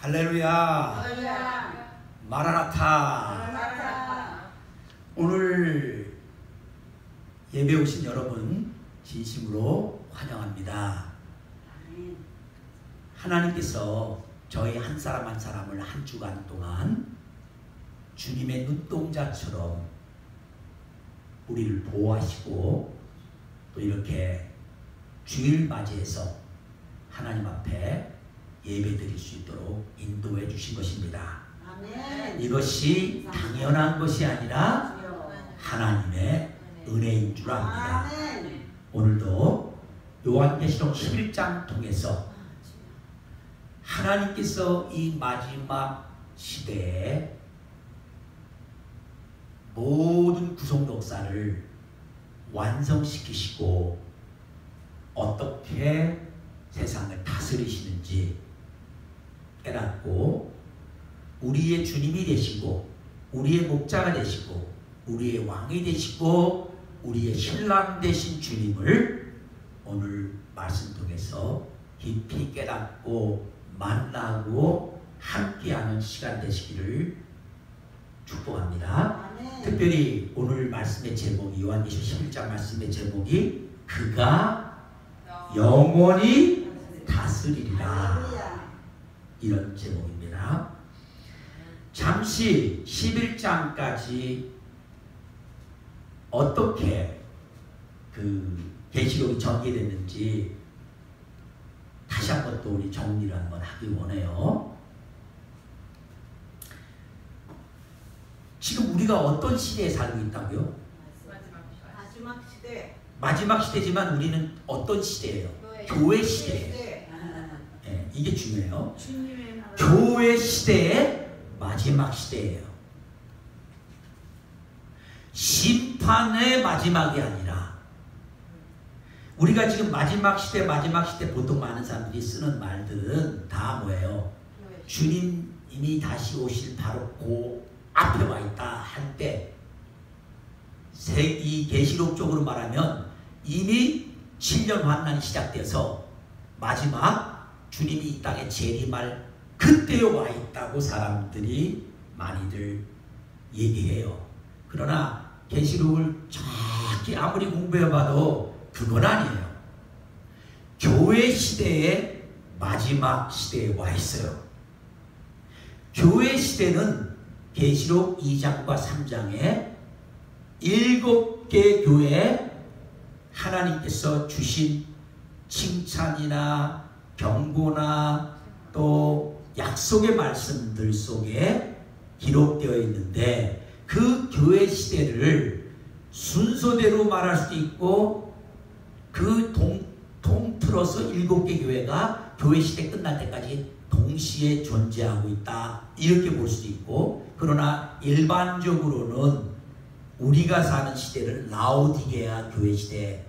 할렐루야. 할렐루야. 마라나타. 마라나타. 오늘 예배 오신 여러분 진심으로 환영합니다. 하나님께서 저희 한 사람 한 사람을 한 주간 동안 주님의 눈동자처럼 우리를 보호하시고 또 이렇게 주일 맞이해서 하나님 앞에 예배 드릴 수 있도록 인도해 주신 것입니다. 아멘. 이것이 당연한 것이 아니라 하나님의 은혜인 줄 압니다. 아멘. 오늘도 요한계시록 11장 통해서 하나님께서 이 마지막 시대에 모든 구속 역사를 완성시키시고 어떻게 세상을 다스리시는지 깨닫고 우리의 주님이 되시고 우리의 목자가 되시고 우리의 왕이 되시고 우리의 신랑 되신 주님을 오늘 말씀 통해서 깊이 깨닫고 만나고 함께하는 시간 되시기를 축복합니다. 아멘. 특별히 오늘 말씀의 제목이 요한계시록 11장 말씀의 제목이 그가 영원히 다스리리라, 할렐루야. 이런 제목입니다. 잠시 11장까지 어떻게 그 계시록이 전개됐는지 다시 한번 또 우리 정리를 한번 하기 원해요. 지금 우리가 어떤 시대에 살고 있다고요? 마지막 시대. 마지막 시대지만 우리는 어떤 시대예요? 교회 시대예요. 시대. 네, 이게 중요해요. 주님의 나라. 교회 시대의 마지막 시대예요. 심판의 마지막이 아니라 우리가 지금 마지막 시대 보통 많은 사람들이 쓰는 말들은 다 뭐예요? 주님이 다시 오실 바로 그 앞에 와 있다 할 때 이 계시록적으로 말하면 이미 7년 환난이 시작돼서 마지막 주님이 이 땅에 재림할 그때에 와 있다고 사람들이 많이들 얘기해요. 그러나 계시록을 정확히 아무리 공부해봐도 그건 아니에요. 교회 시대의 마지막 시대에 와 있어요. 교회 시대는 계시록 2장과 3장에 7개 교회에 하나님께서 주신 칭찬이나 경고나 또 약속의 말씀들 속에 기록되어 있는데 그 교회 시대를 순서대로 말할 수도 있고 그 통틀어서 7개 교회가 교회 시대 끝날 때까지 동시에 존재하고 있다 이렇게 볼 수도 있고, 그러나 일반적으로는 우리가 사는 시대를 라오디게아 교회 시대,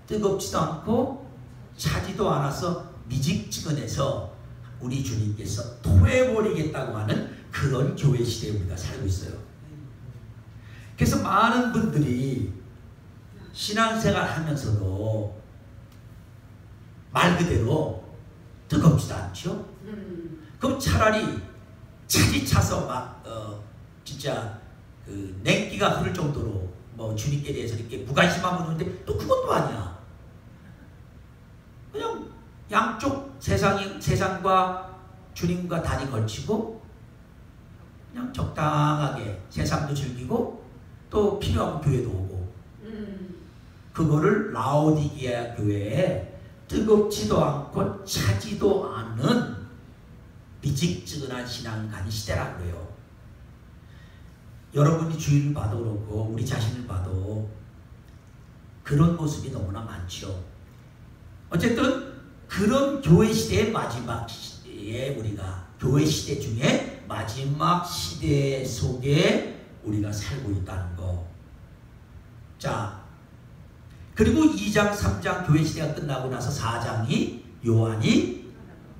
뜨겁지도 않고 차지도 않아서 미직지근해서 우리 주님께서 토해버리겠다고 하는 그런 교회 시대에 우리가 살고 있어요. 그래서 많은 분들이 신앙생활 하면서도 말 그대로 뜨겁지도 않죠. 그럼 차라리 차지차서 막 진짜 그 냉기가 흐를 정도로 뭐 주님께 대해서 이렇게 무관심하면 오는데 또 그것도 아니야. 그냥 양쪽 세상과 주님과 다리 걸치고 그냥 적당하게 세상도 즐기고 또 필요하면 교회도 오고, 그거를 라오디게아 교회에 뜨겁지도 않고 차지도 않은 미직지근한 신앙 가는 시대라고 그래요. 여러분이 주위를 봐도 그렇고 우리 자신을 봐도 그런 모습이 너무나 많죠. 어쨌든 그런 교회 시대의 마지막 시대에 우리가 교회 시대 중에 마지막 시대 속에 우리가 살고 있다는 거. 자, 그리고 2장 3장 교회 시대가 끝나고 나서 4장이 요한이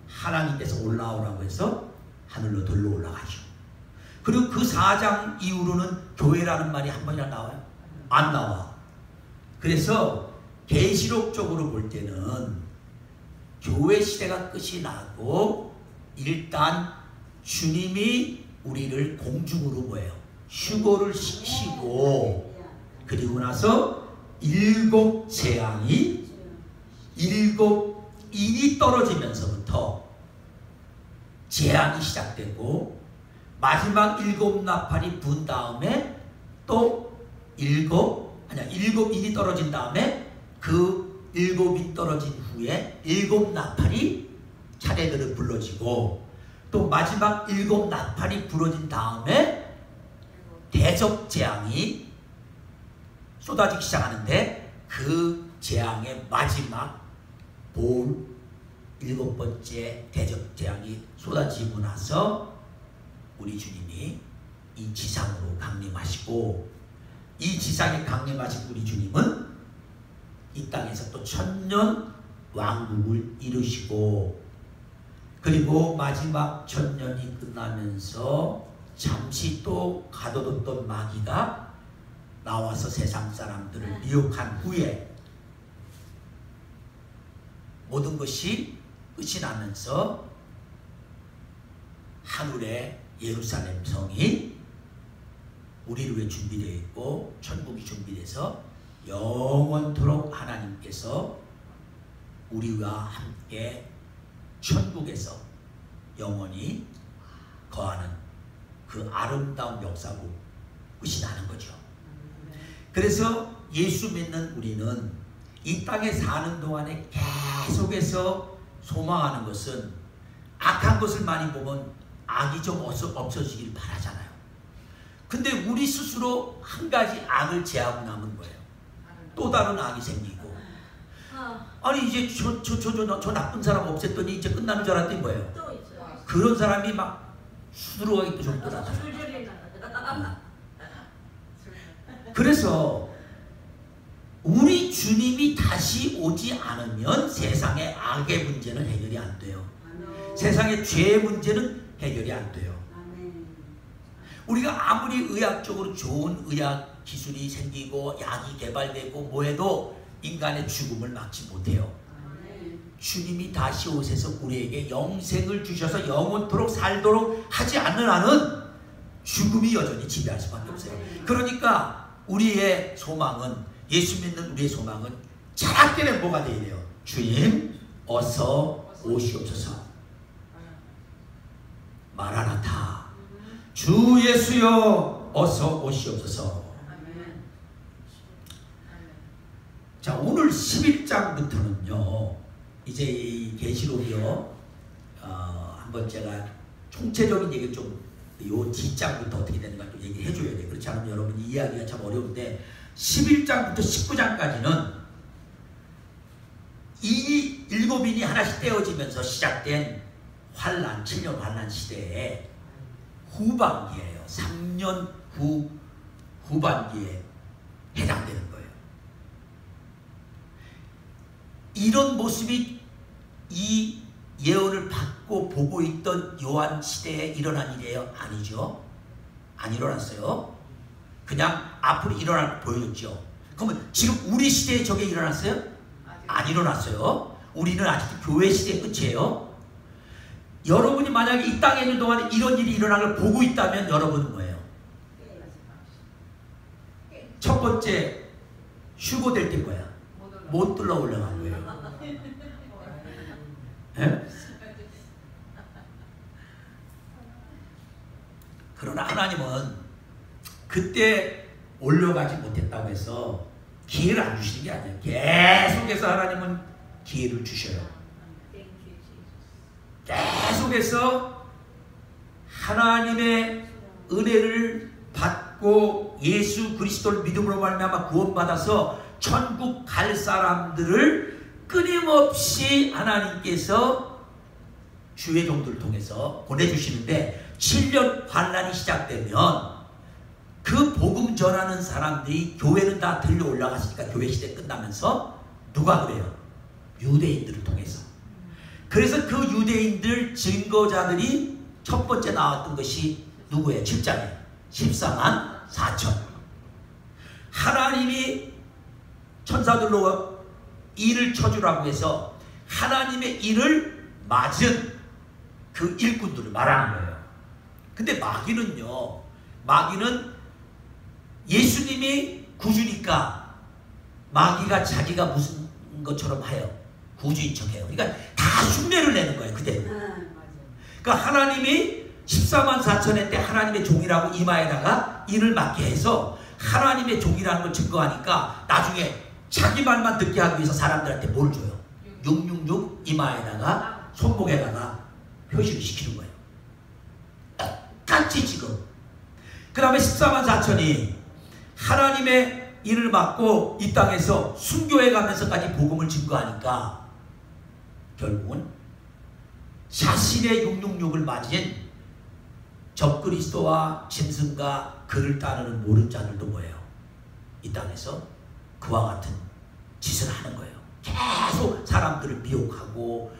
하나님께서 올라오라고 해서 하늘로 들러 올라가죠. 그리고 그 4장 이후로는 교회라는 말이 한 번이나 나와요? 안 나와. 그래서 계시록적으로 볼 때는 교회 시대가 끝이 나고 일단 주님이 우리를 공중으로 뭐예요? 휴거를 시키고 그리고 나서 7 재앙이 7 인이 떨어지면서부터 재앙이 시작되고 마지막 7 나팔이 분 다음에 또 7 인이 떨어진 다음에 그 7이 떨어진 후에 7 나팔이 차례대로 불러지고 또 마지막 7 나팔이 불어진 다음에 대적 재앙이 쏟아지기 시작하는데 그 재앙의 마지막 볼 7번째 대적 재앙이 쏟아지고 나서 우리 주님이 이 지상으로 강림하시고 이 지상에 강림하신 우리 주님은 이 땅에서 또 1000년 왕국을 이루시고 그리고 마지막 1000년이 끝나면서 잠시 또 가둬뒀던 마귀가 나와서 세상 사람들을 미혹한 후에 모든 것이 끝이 나면서 하늘의 예루살렘 성이 우리를 위해 준비되어 있고 천국이 준비돼서 영원토록 하나님께서 우리와 함께 천국에서 영원히 거하는 그 아름다운 역사고 끝이 나는 거죠. 그래서 예수 믿는 우리는 이 땅에 사는 동안에 계속해서 소망하는 것은 악한 것을 많이 보면 악이 좀 없어지길 바라잖아요. 근데 우리 스스로 한 가지 악을 제하고 남은 거예요. 또 다른 악이 생기고 아니 이제 저 나쁜 사람 없앴더니 이제 끝나는 줄 알았더니 뭐예요? 그런 사람이 막 수두룩하게 또 좀 나타나요. 그래서 우리 주님이 다시 오지 않으면 세상의 악의 문제는 해결이 안 돼요. 세상의 죄의 문제는 해결이 안 돼요. 우리가 아무리 의학적으로 좋은 의학 기술이 생기고 약이 개발되고 뭐해도 인간의 죽음을 막지 못해요. 주님이 다시 오셔서 우리에게 영생을 주셔서 영원토록 살도록 하지 않는 한은 죽음이 여전히 지배할 수밖에 없어요. 그러니까 우리의 소망은 예수 믿는 우리의 소망은 자라깨는 뭐가 되어야 돼요? 주님 어서 오시옵소서. 마라나타 주 예수여 어서 오시옵소서. 자, 오늘 11장부터는요 이제 이 계시록이요 한번 제가 총체적인 얘기를 좀 요 뒷장부터 어떻게 되는가 또 얘기를 해줘야 돼요. 그렇지 않으면 여러분이 이해하기가 참 어려운데 11장부터 19장까지는 이 7인이 하나씩 떼어지면서 시작된 환란, 7년 환란 시대의 후반기예요. 3년 후반기에 해당되는 거예요. 이런 모습이 이 예언을 받고 보고 있던 요한 시대에 일어난 일이에요? 아니죠. 안 일어났어요. 그냥 앞으로 일어날 보여줬죠. 그러면 지금 우리 시대에 저게 일어났어요? 안 일어났어요. 우리는 아직도 교회 시대의 끝이에요. 여러분이 만약에 이 땅에 있는 동안에 이런 일이 일어나는 걸 보고 있다면 여러분은 뭐예요? 첫 번째 휴고될 때 뭐야? 못 들러 올라간 거예요. 네? 그러나 하나님은 그때 올라가지 못했다고 해서 기회를 안 주시는 게 아니에요. 계속해서 하나님은 기회를 주셔요. 계속해서 하나님의 은혜를 받고 예수 그리스도를 믿음으로 말미암아 구원받아서 천국 갈 사람들을 끊임없이 하나님께서 주의 종들을 통해서 보내주시는데 7년 환란이 시작되면 그 복음 전하는 사람들이 교회는 다 들려 올라갔으니까 교회 시대 끝나면서 누가 그래요? 유대인들을 통해서. 그래서 그 유대인들 증거자들이 첫 번째 나왔던 것이 누구예요? 7장에 14만 4천. 하나님이 천사들로 일을 쳐주라고 해서 하나님의 일을 맞은 그 일꾼들을 말하는 거예요. 근데 마귀는요, 마귀는 예수님이 구주니까 마귀가 자기가 무슨 것처럼 해요. 구주인 척해요. 그러니까 다 흉내를 내는 거예요. 그대로. 그러니까 하나님이 14만 4천의 때 하나님의 종이라고 이마에다가 인을 맡게 해서 하나님의 종이라는 걸 증거하니까 나중에 자기 말만 듣게 하기 위해서 사람들한테 뭘 줘요? 666 이마에다가 손목에다가 표시를 시키는 거예요. 똑같이 지금. 그 다음에 14만 4천이 하나님의 인을 맡고 이 땅에서 순교해 가면서까지 복음을 증거하니까 결국은 자신의 666을 맞은 적그리스도와 짐승과 그를 따르는 모든 자들도 뭐예요? 이 땅에서 그와 같은 짓을 하는 거예요. 계속 사람들을 미혹하고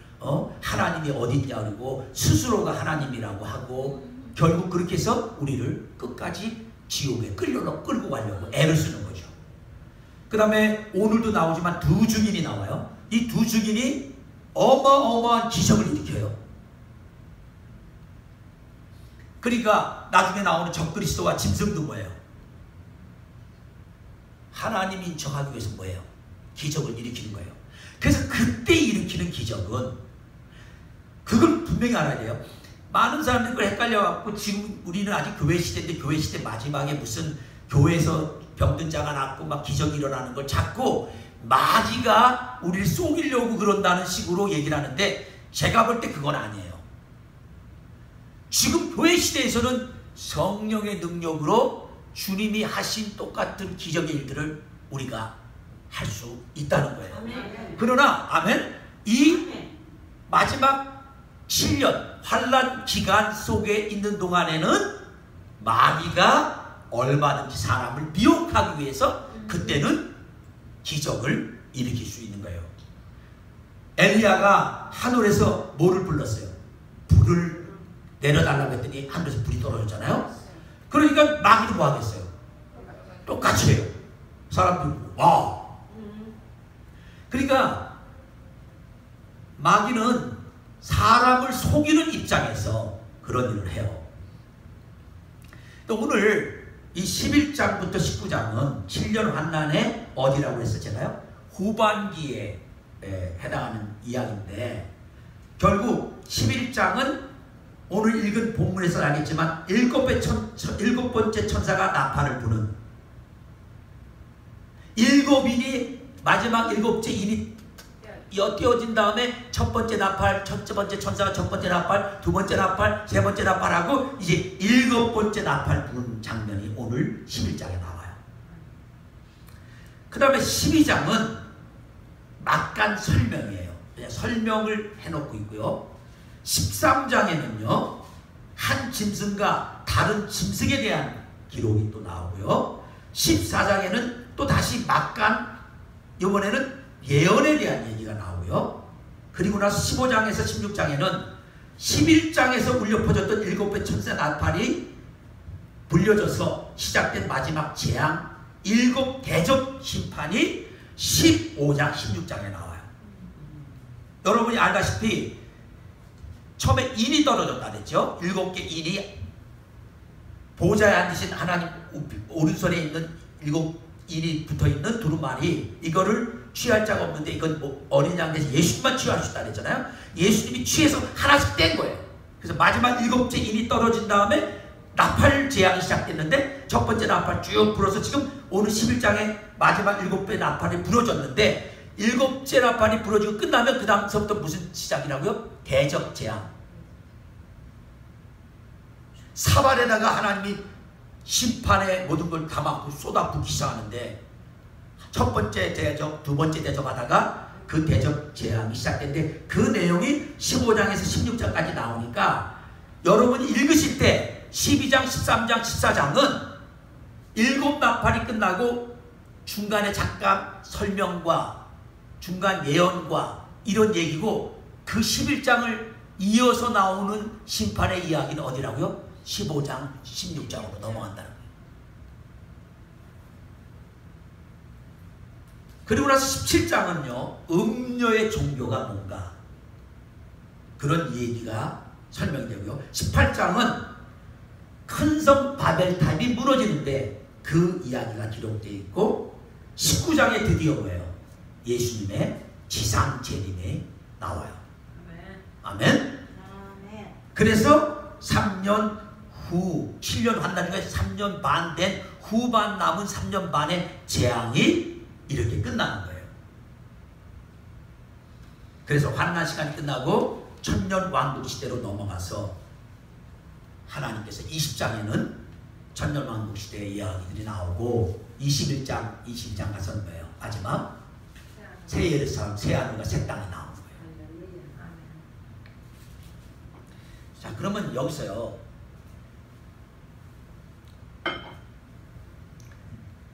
하나님이 어딨냐 그러고 스스로가 하나님이라고 하고 결국 그렇게 해서 우리를 끝까지 지옥에 끌고 가려고 애를 쓰는 거죠. 그 다음에 오늘도 나오지만 두 증인이 나와요. 이 두 증인이 어마어마한 기적을 일으켜요. 그러니까 나중에 나오는 적그리스도와 짐승도 뭐예요? 하나님인 척하기 위해서 뭐예요? 기적을 일으키는 거예요. 그래서 그때 일으키는 기적은 그걸 분명히 알아야 돼요. 많은 사람들이 그걸 헷갈려갖고 지금 우리는 아직 교회 시대인데 교회 시대 마지막에 무슨 교회에서 병든 자가 낫고 막 기적이 일어나는 걸 자꾸 마귀가 우리를 속이려고 그런다는 식으로 얘기를 하는데 제가 볼 때 그건 아니에요. 지금 교회 시대에서는 성령의 능력으로 주님이 하신 똑같은 기적의 일들을 우리가 할 수 있다는 거예요. 아멘. 그러나 아멘, 이 마지막 7년 환난 기간 속에 있는 동안에는 마귀가 얼마든지 사람을 미혹하기 위해서 그때는 기적을 일으킬 수 있는 거예요. 엘리야가 하늘에서 뭐를 불렀어요? 불을 내려달라고 했더니 하늘에서 불이 떨어졌잖아요. 그러니까 마귀도 뭐 하겠어요? 똑같이 해요. 사람들이 와. 그러니까 마귀는 사람을 속이는 입장에서 그런 일을 해요. 또 오늘 이 11장부터 19장은 7년 환난의 어디라고 했었잖아요. 후반기에 해당하는 이야기인데 결국 11장은 오늘 읽은 본문에서 알겠지만 일곱 번째 천사가 나팔을 부는 일곱인이 마지막 일곱째 인이 띄어진 다음에 첫 번째 나팔, 첫 번째 천사가 첫 번째 나팔, 두 번째 나팔, 세 번째 나팔하고 이제 일곱 번째 나팔 부는 장면이 오늘 11장에 나와요. 그 다음에 12장은 막간 설명이에요. 그냥 설명을 해놓고 있고요. 13장에는요 한 짐승과 다른 짐승에 대한 기록이 또 나오고요. 14장에는 또 다시 막간, 이번에는 예언에 대한 얘기가 나오고요. 그리고 나서 15장에서 16장에는 11장에서 울려 퍼졌던 일곱 배 천사 나팔이 불려져서 시작된 마지막 재앙, 일곱 대접 심판이 15장, 16장에 나와요. 여러분이 알다시피 처음에 인이 떨어졌다 그랬죠. 일곱 개 인이 보좌에 앉으신 하나님 오른손에 있는 일곱 인이 붙어있는 두루마리, 이거를 취할 자가 없는데 이건 뭐 어린 양 대신 예수님만 취할 수 있다 그랬잖아요. 예수님이 취해서 하나씩 뗀 거예요. 그래서 마지막 일곱째 인이 떨어진 다음에 나팔 재앙이 시작됐는데 첫 번째 나팔 쭉 불어서 지금 오늘 11장에 마지막 일곱 배 나팔이 부러졌는데 일곱째 나팔이 부러지고 끝나면 그 다음서부터 무슨 시작이라고요? 대적 재앙. 사발에다가 하나님이 심판의 모든 걸 담아고 쏟아붓기 시작하는데 첫 번째 대적, 두 번째 대적하다가 그 대적 재앙이 시작됐는데 그 내용이 15장에서 16장까지 나오니까 여러분이 읽으실 때 12장, 13장, 14장은 일곱 나팔이 끝나고 중간에 잠깐 설명과 중간 예언과 이런 얘기고 그 11장을 이어서 나오는 심판의 이야기는 어디라고요? 15장, 16장으로 넘어간다는 거예요. 그리고 나서 17장은요, 음녀의 종교가 뭔가 그런 얘기가 설명이 되고요. 18장은 큰 성 바벨탑이 무너지는데 그 이야기가 기록되어 있고 19장에 드디어 뭐예요? 예수님의 지상 재림이 나와요. 아멘. 그래서 3년 후 7년 한달 중에 3년 반 된 후반 남은 3년 반의 재앙이 이렇게 끝나는 거예요. 그래서 환난 시간이 끝나고 천년 왕국 시대로 넘어가서 하나님께서 20장에는 천년 왕국 시대의 이야기들이 나오고 21장, 22장 가서는 뭐예요? 마지막 새 예루살렘, 새 하늘과 새 땅이 나오는 거예요. 자, 그러면 여기서요,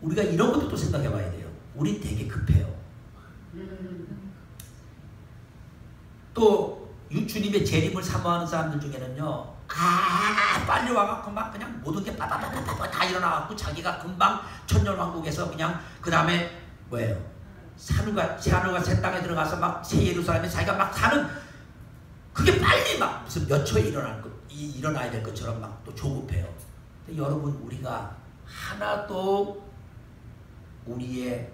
우리가 이런 것도 또 생각해 봐야 돼요. 우리 되게 급해요. 또 주님의 재림을 사모하는 사람들 중에는요, 빨리 와갖고 막 그냥 모든 게 빠바바바바 다 일어나갖고 자기가 금방 천년왕국에서 그냥 그 다음에 뭐예요? 새 하늘과 새 땅에 들어가서 막 새 예루살렘에 자기가 막 사는, 그게 빨리 막 무슨 몇 초에 일어나야 될 것처럼 막 또 조급해요. 근데 여러분, 우리가 하나도 우리의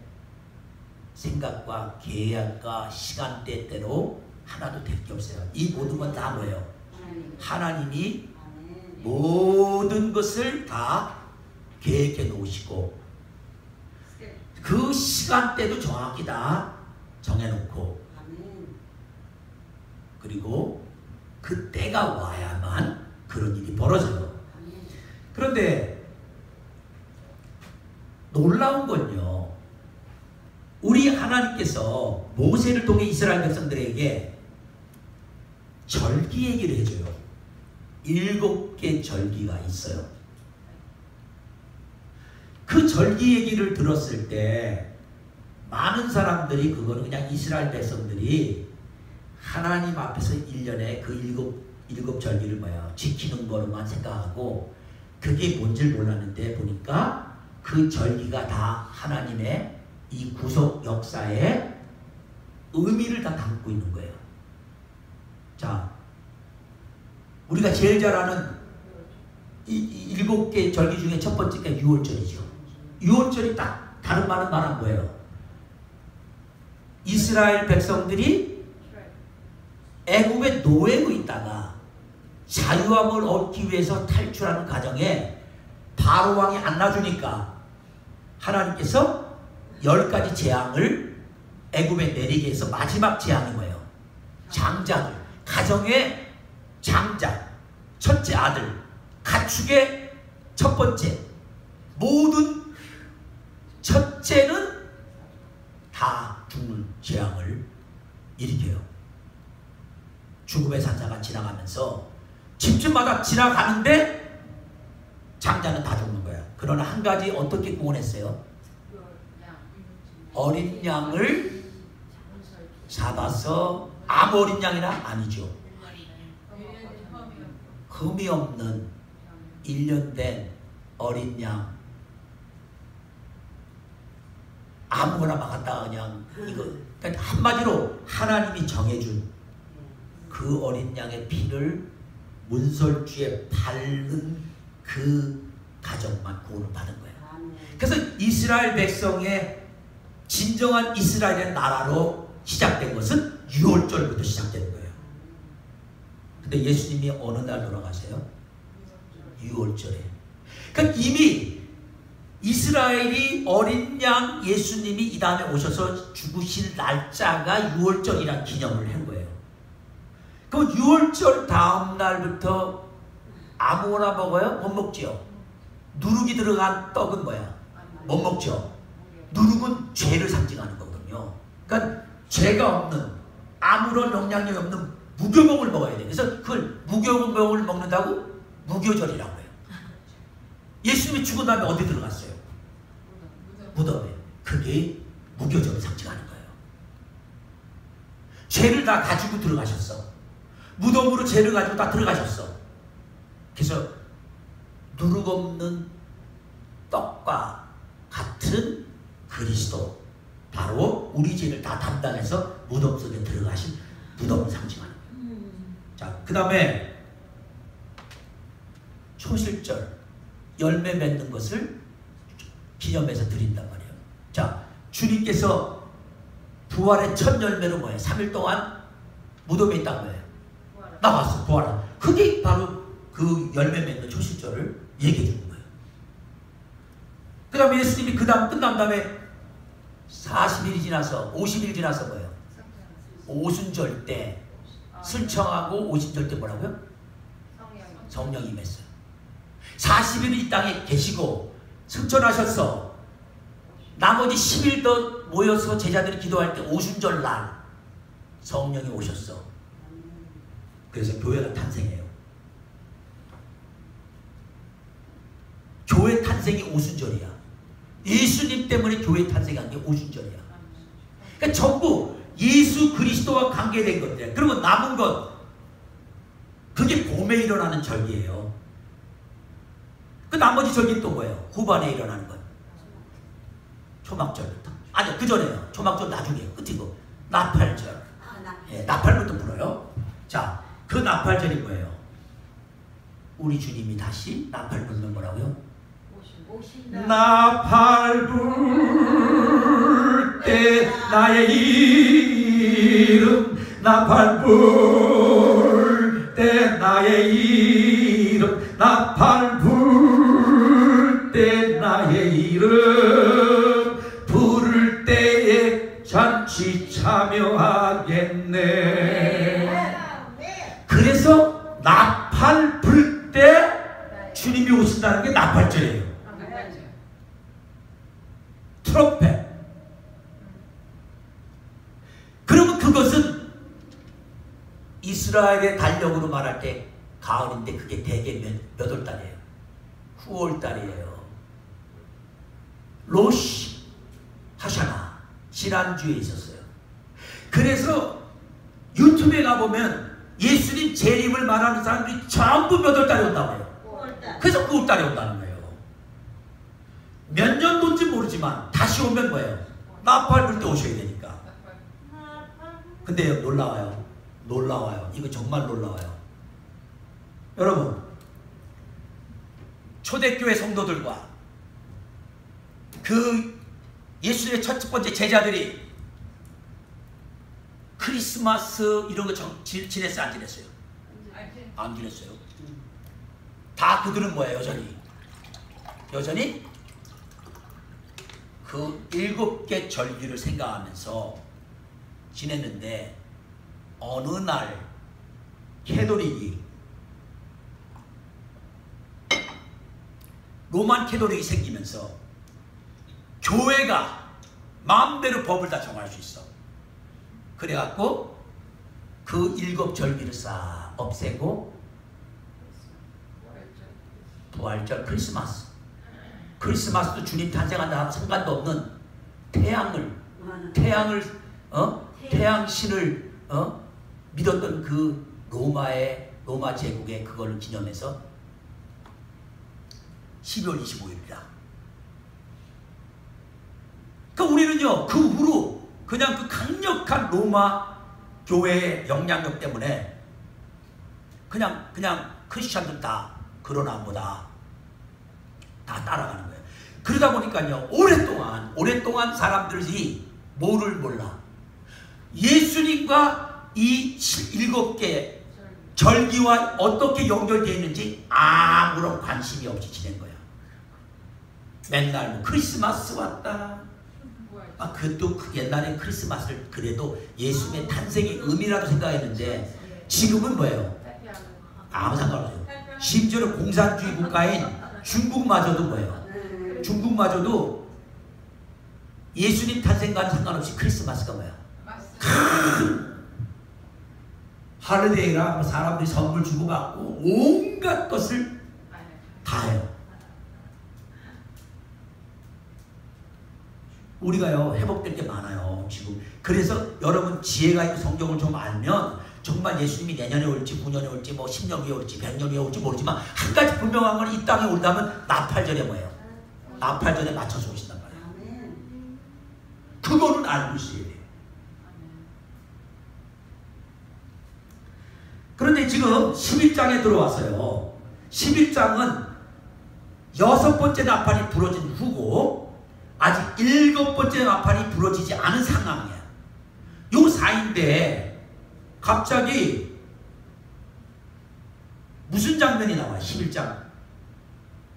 생각과 계획과 시간대대로 하나도 될 게 없어요. 이 모든 건 다 뭐예요? 하나님이 모든 것을 다 계획해 놓으시고 그 시간대도 정확히 다 정해놓고 그리고 그 때가 와야만 그런 일이 벌어져요. 그런데 놀라운 건요, 우리 하나님께서 모세를 통해 이스라엘 백성들에게 절기 얘기를 해줘요. 7개 절기가 있어요. 그 절기 얘기를 들었을 때 많은 사람들이 그거는 그냥 이스라엘 백성들이 하나님 앞에서 1년에 그 일곱 절기를 지키는 거로만 생각하고 그게 뭔지 몰랐는데 보니까 그 절기가 다 하나님의 이 구속 역사의 의미를 다 담고 있는 거예요. 자, 우리가 제일 잘 아는 이 7개 절기 중에 첫 번째가 유월절이죠. 유월절이 딱 다른 말은 말한 거예요. 이스라엘 백성들이 애굽의 노예로 있다가 자유함을 얻기 위해서 탈출하는 과정에 바로 왕이 안 놔주니까 하나님께서 10가지 재앙을 애굽에 내리게 해서 마지막 재앙이 뭐예요? 장자들, 가정의 장자, 첫째 아들, 가축의 첫 번째, 모든 첫째는 다 죽는 재앙을 일으켜요. 죽음의 산사가 지나가면서 집집마다 지나가는데 장자는 다 죽는 거야. 그러나 한 가지 어떻게 구원했어요? 어린 양을 잡아서 아무 어린 양이나 아니죠. 흠이 없는 1년 된 어린 양 아무거나 막 갖다가 그냥 이거, 그러니까 한마디로 하나님이 정해준 그 어린 양의 피를 문설주에 바른 그 가정만 구원을 받은 거예요. 그래서 이스라엘 백성의 진정한 이스라엘의 나라로 시작된 것은 유월절부터 시작되는 거예요. 근데 예수님이 어느 날 돌아가세요? 유월절에. 그러니까 이미 이스라엘이 어린 양 예수님이 이 다음에 오셔서 죽으실 날짜가 유월절이라는 기념을 한 거예요. 그럼 유월절 다음 날부터 아무거나 먹어요? 못 먹죠. 누룩이 들어간 떡은 뭐야? 못 먹죠. 누룩은 죄를 상징하는 거거든요. 그러니까 죄가 없는, 아무런 영향력이 없는 무교목을 먹어야 돼요. 그래서 그걸 무교목을 먹는다고 무교절이라고 해요. 예수님이 죽은 다음에 어디 들어갔어요? 무덤에. 그게 무교절을 상징하는 거예요. 죄를 다 가지고 들어가셨어. 무덤으로 죄를 가지고 다 들어가셨어. 그래서 누룩 없는 떡과 같은 그리스도, 바로 우리 죄를 다 담당해서 무덤 속에 들어가신 무덤을 상징하는 거예요. 자, 그 다음에 초실절 열매 맺는 것을 기념해서 드린단 말이에요. 자, 주님께서 부활의 첫 열매로 뭐예요? 3일 동안 무덤에 있단 거예요. 나왔어, 부활한. 그게 바로 그 열매 맺는 초실절을 얘기해 주는 거예요. 그 다음에 예수님이 그 다음 끝난 다음에 40일이 지나서 50일 지나서 뭐예요? 오순절 때 승천하고 오순절 때 뭐라고요? 성령이 임했어요. 40일 이 땅에 계시고 승천하셨어. 나머지 10일 더 모여서 제자들이 기도할 때 오순절 날 성령이 오셨어. 그래서 교회가 탄생해요. 교회 탄생이 오순절이야. 예수님 때문에 교회 탄생한 게 오순절이야. 그러니까 전부 예수 그리스도와 관계된 것들. 그러면 남은 것, 그게 봄에 일어나는 절기예요. 그 나머지 절기는 또 뭐예요? 후반에 일어나는 것. 초막절부터. 아니요, 그 전에요. 초막절 나중에요. 끝이고. 나팔절. 예, 나팔부터 불어요. 자, 그 나팔절이 뭐예요? 우리 주님이 다시 나팔 불면 뭐라고요? 나팔 불 때 나의 이름, 나팔 불 때 나의 이름, 나팔 불 때 나의 이름, 부를 때에 잔치 참여하겠네. 그래서 나팔 불 때 주님이 오신다는 게 나팔절이에요. 트럼펫. 그러면 그것은 이스라엘의 달력으로 말할 때 가을인데 그게 대개 몇 월 달이에요? 9월 달이에요. 로시 하샤나 지난주에 있었어요. 그래서 유튜브에 가보면 예수님 재림을 말하는 사람들이 전부 몇 월 달에 온다고 해요. 그래서 9월 달에 온다는 거예요. 몇 년도인지 모르지만 다시 오면 뭐예요? 나팔 불 때 오셔야 되니까. 근데 놀라워요. 놀라워요. 이거 정말 놀라워요. 여러분, 초대교회 성도들과 그 예수님의 첫 번째 제자들이 크리스마스 이런 거 지냈어요? 안 지냈어요? 안 지냈어요. 다 그들은 뭐예요? 여전히 그 7개 절기를 생각하면서 지냈는데 어느 날 캐톨릭이 로만 캐톨릭이 생기면서 교회가 마음대로 법을 다 정할 수 있어. 그래갖고 그 7절기를 싹 없애고 부활절 크리스마스도 주님 탄생한다 상관도 없는 태양신을 믿었던 그 로마 제국의 그걸 기념해서 12월 25일이다. 그러니까 우리는요 그 후로 그냥 그 강력한 로마 교회의 영향력 때문에 그냥 크리스찬들 다 그러나 보다 다 따라가는 거예요. 그러다 보니까요 오랫동안 사람들이 뭐를 몰라. 예수님과 이 7개 절기와 어떻게 연결되어 있는지 아무런 관심이 없이 지낸 거야. 맨날 뭐 크리스마스 왔다. 그것도 옛날에 크리스마스를 그래도 예수님의 탄생의 의미라고 생각했는데 지금은 뭐예요? 아무 상관없어요. 심지어는 공산주의 국가인 중국마저도 뭐예요? 중국마저도 예수님 탄생과는 상관없이 크리스마스가 뭐야? 할리데이라 사람들이 선물 주고받고 온갖 것을 다 해요. 우리가요 회복될 게 많아요 지금. 그래서 여러분 지혜가 있고 성경을 좀 알면 정말 예수님이 내년에 올지 9년에 올지 뭐 10년 후에 올지 100년 후에 올지 모르지만 한 가지 분명한 건 이 땅에 온다면 나팔절에 뭐예요? 나팔절에 맞춰서 오신단 말이에요. 그거는 알고 있어야 돼요. 그런데 지금 11장에 들어와서요 11장은 6번째 나팔이 부러진 후고 아직 7번째 나팔이 부러지지 않은 상황이야. 요 사이인데 갑자기 무슨 장면이 나와? 11장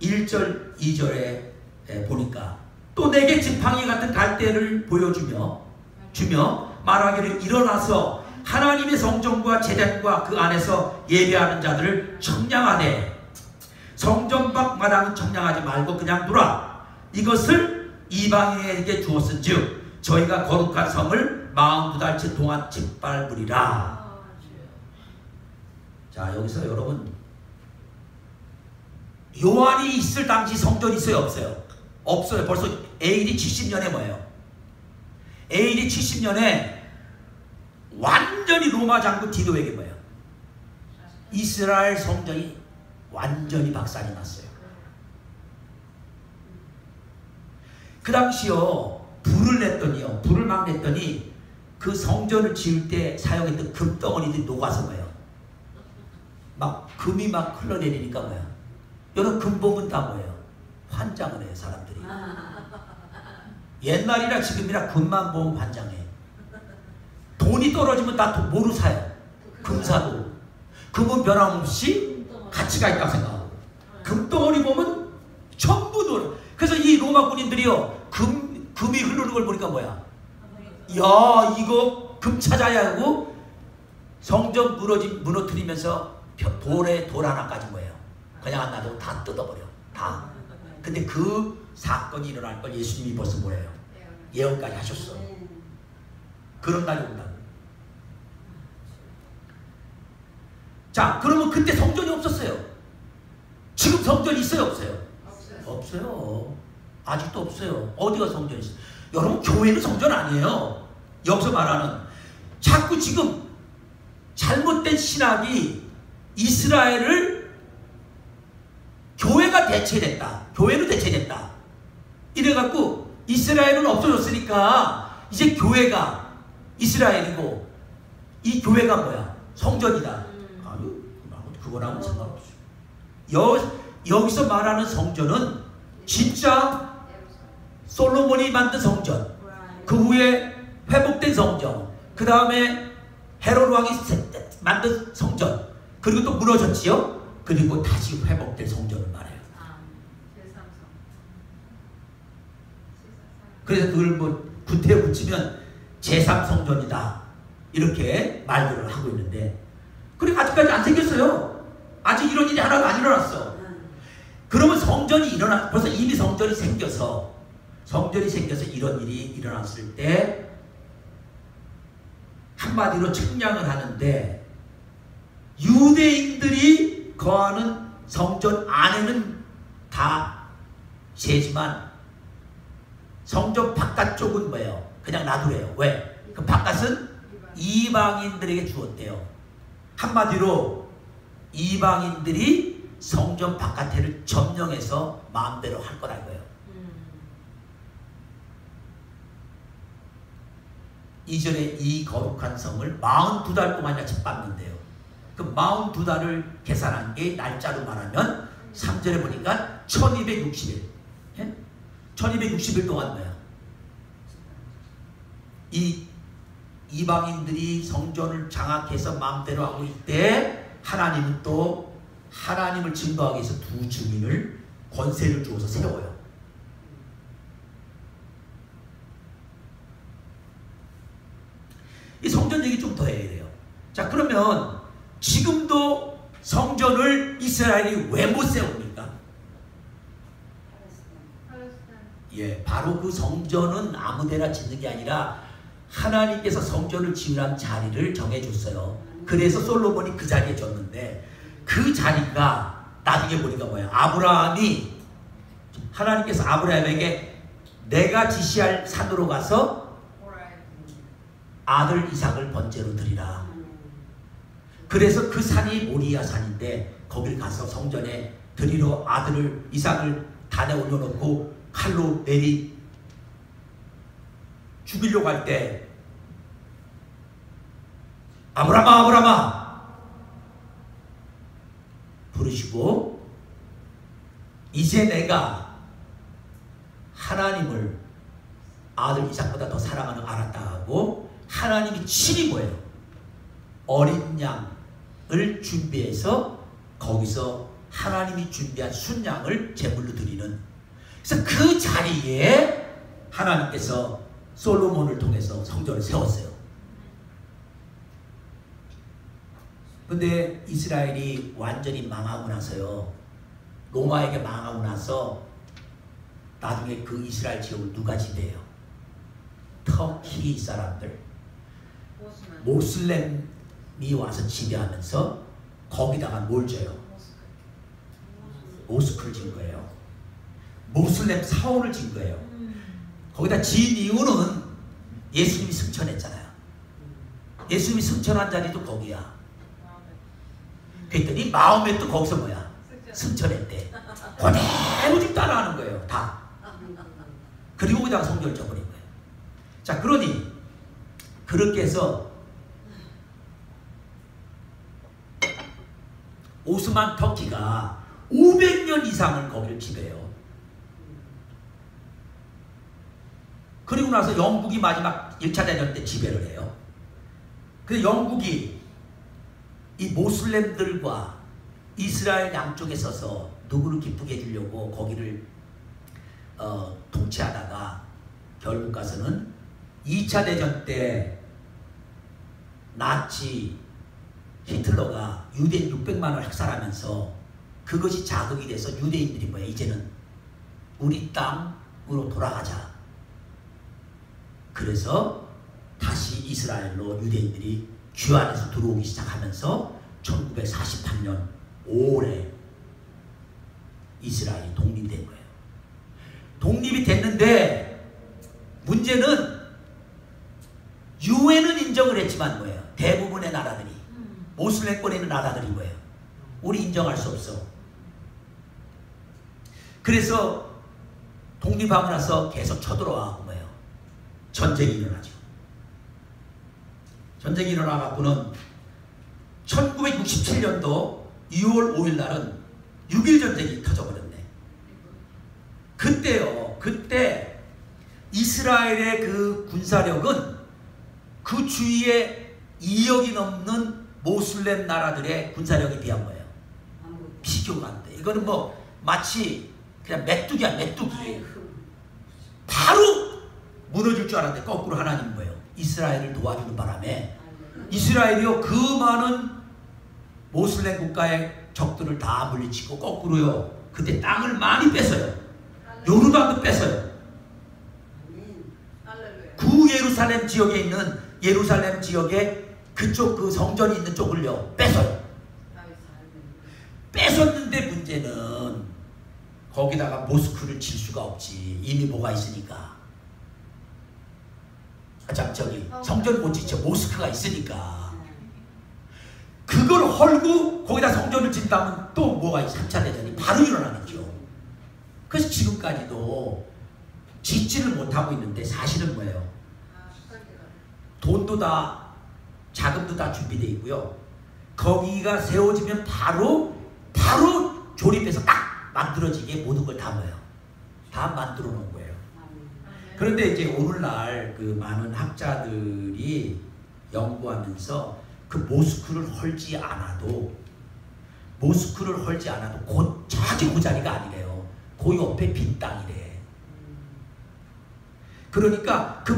1절 2절에 보니까 또 내게 지팡이 같은 갈대를 보여주며 말하기를 일어나서 하나님의 성전과 제단과 그 안에서 예배하는 자들을 청량하되 성전 밖 마당은 청량하지 말고 그냥 두라. 이것을 이방인에게 주었은즉 저희가 거룩한 성을 42달째 동안 짓밟으리라. 자, 여기서 여러분, 요한이 있을 당시 성전이 있어요, 없어요? 없어요. 벌써 AD 70년에 뭐예요? AD 70년에 완전히 로마 장군 디도에게 뭐예요? 이스라엘 성전이 완전히 박살이 났어요. 그 당시요, 불을 막 냈더니 그 성전을 지을 때 사용했던 금덩어리들이 녹아서 뭐예요? 막 금이 막 흘러내리니까 뭐야? 여러분, 금 보면 다 뭐예요? 환장을 해요, 사람들이. 옛날이나 지금이나 금만 보면 환장해. 돈이 떨어지면 다 뭐로 사요? 금 사도. 금은 변함없이 가치가 있다고 생각하고, 금덩어리 보면 전부 돈. 그래서 이 로마 군인들이요, 금이 흐르는 걸 보니까 뭐야? 야, 이거 금 찾아야 하고 성전 무너뜨리면서 돌 하나까지 뭐예요? 그냥 안 놔두고 다 뜯어버려. 다. 근데 그 사건이 일어날 걸 예수님이 벌써 뭐예요? 예언까지 하셨어. 그런 날이 온다고. 자, 그러면 그때 성전이 없었어요. 지금 성전이 있어요, 없어요? 없어요. 아직도 없어요. 어디가 성전이 있어요? 여러분, 교회는 성전 아니에요. 여기서 말하는 자꾸 지금 잘못된 신학이 이스라엘을 교회가 대체됐다. 교회로 대체됐다. 이래갖고 이스라엘은 없어졌으니까 이제 교회가 이스라엘이고 이 교회가 뭐야? 성전이다. 아유, 그거랑은 상관없어. 여기서 말하는 성전은 진짜 솔로몬이 만든 성전, 그 후에 회복된 성전, 그 다음에 헤롯 왕이 만든 성전, 그리고 또 무너졌지요. 그리고 다시 회복된 성전을 말해요. 그래서 그걸 뭐 구태에 붙이면 제3성전이다 이렇게 말들을 하고 있는데, 그리고 아직까지 안 생겼어요. 아직 이런 일이 하나도 안 일어났어. 그러면 성전이 벌써 이미 성전이 생겨서 이런 일이 일어났을 때 한마디로 측량을 하는데, 유대인들이 거하는 성전 안에는 다 세지만 성전 바깥쪽은 뭐예요? 그냥 놔두래요. 왜? 그 바깥은 이방인들에게 주었대요. 한마디로 이방인들이 성전 바깥에를 점령해서 마음대로 할 거라 이거예요. 이전에 이 거룩한 성을 42달 동안이나 짓밟는데요. 그 42달을 계산한 게 날짜로 말하면 3절에 보니까 1260일. 1260일 동안 뭐야? 이 이방인들이 성전을 장악해서 마음대로 하고 있대, 하나님은 또 하나님을 증거하기 위해서 두 증인을 권세를 주어서 세워요. 이 성전 얘기 좀 더 해야 돼요. 자, 그러면 지금도 성전을 이스라엘이 왜 못 세웁니까? 예, 바로 그 성전은 아무데나 짓는 게 아니라 하나님께서 성전을 지으라는 자리를 정해줬어요. 그래서 솔로몬이 그 자리에 줬는데, 그 자리가 나중에 보니까 뭐예요? 하나님께서 아브라함에게 내가 지시할 산으로 가서 아들 이삭을 번제로 드리라. 그래서 그 산이 모리아 산인데, 거길 가서 성전에 드리러 아들을 이삭을 단에 올려놓고 칼로 죽이려고 할 때, 아브라함아 부르시고 이제 내가 하나님을 아들 이삭보다 더 사랑하는 걸 알았다 하고 하나님이 친히 뭐예요? 어린 양을 준비해서 거기서 하나님이 준비한 순양을 제물로 드리는, 그래서 그 자리에 하나님께서 솔로몬을 통해서 성전을 세웠어요. 근데 이스라엘이 완전히 망하고 나서요, 로마에게 망하고 나서 나중에 그 이스라엘 지역을 누가 지배해요? 터키 사람들, 모슬렘이 와서 지배하면서 거기다가 뭘 줘요? 모스크를 진 거예요. 모슬렘 사원을 진 거예요. 거기다 진 이유는 예수님이 승천했잖아요. 예수님이 승천한 자리도 거기야. 그랬더니 마음에 또 거기서 뭐야? 승천했대. 그대로 지금 따라하는 거예요. 다. 그리고 그냥 성전을 져버린 거예요. 자, 그러니 그렇게 해서 오스만 터키가 500년 이상을 거기를 지배해요. 그리고 나서 영국이 마지막 1차 대전 때 지배를 해요. 근데 영국이 이 모슬렘들과 이스라엘 양쪽에 서서 누구를 기쁘게 해주려고 거기를 통치하다가 결국 가서는 2차 대전 때 나치 히틀러가 유대인 600만을 학살하면서 그것이 자극이 돼서 유대인들이 뭐야, 이제는 우리 땅으로 돌아가자. 그래서 다시 이스라엘로 유대인들이 귀환해서 들어오기 시작하면서 1948년 5월에 이스라엘이 독립이 된 거예요. 독립이 됐는데 문제는 유엔은 인정을 했지만 뭐예요? 대부분의 나라들이, 모슬렘권에 있는 나라들이 뭐예요? 우리 인정할 수 없어. 그래서 독립하고 나서 계속 쳐들어와고 뭐예요? 전쟁이 일어나죠. 전쟁이 일어나갖고는 1967년도 2월 5일 날은 6.1 전쟁이 터져버렸네. 그때요, 그때 이스라엘의 그 군사력은 그 주위에 2억이 넘는 모슬렘 나라들의 군사력에 비한 거예요. 비교가 안 돼. 이거는 뭐 마치 그냥 메뚜기야, 메뚜기. 바로 무너질 줄 알았는데 거꾸로 하나님 뭐예요? 이스라엘을 도와주는 바람에 이스라엘이요, 그 많은 모슬렘 국가의 적들을 다 물리치고 거꾸로요, 그때 땅을 많이 뺏어요. 요르단도 뺏어요. 구 예루살렘 지역에 있는 예루살렘 지역에 그쪽 그 성전이 있는 쪽을요 뺏어요. 뺏었는데 문제는 거기다가 모스크를 칠 수가 없지. 이미 뭐가 있으니까. 자, 저기 성전 못 짓죠. 모스크가 있으니까. 그걸 헐고 거기다 성전을 짓다면 또 뭐가 3차 대전이 바로 일어나겠죠. 그래서 지금까지도 짓지를 못하고 있는데 사실은 뭐예요? 돈도 다, 자금도 다 준비되어 있고요. 거기가 세워지면 바로 조립해서 딱 만들어지게 모든 걸 다 뭐예요? 다 만들어 놓은 거예요. 그런데 이제 오늘날 그 많은 학자들이 연구하면서 그 모스크를 헐지 않아도 저기 그 자리가 아니래요. 그 옆에 빈 땅이래. 그러니까 그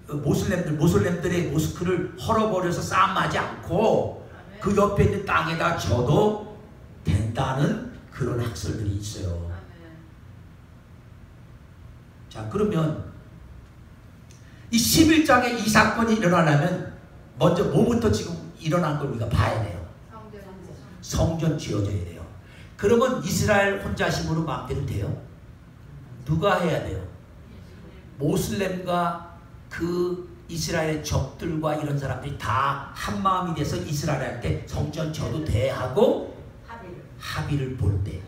모슬렘들의 모스크를 헐어버려서 싸움하지 않고 그 옆에 있는 땅에다 져도 된다는 그런 학설들이 있어요. 자, 그러면 이 11장에 이 사건이 일어나려면 먼저 뭐부터 지금 일어난 걸 우리가 봐야 돼요. 성전 지어져야 돼요. 그러면 이스라엘 혼자 힘으로 마음대로 돼요? 누가 해야 돼요? 모슬렘과 그 이스라엘의 적들과 이런 사람들이 다 한마음이 돼서 이스라엘한테 성전 져도 돼 하고 합의를 볼 때.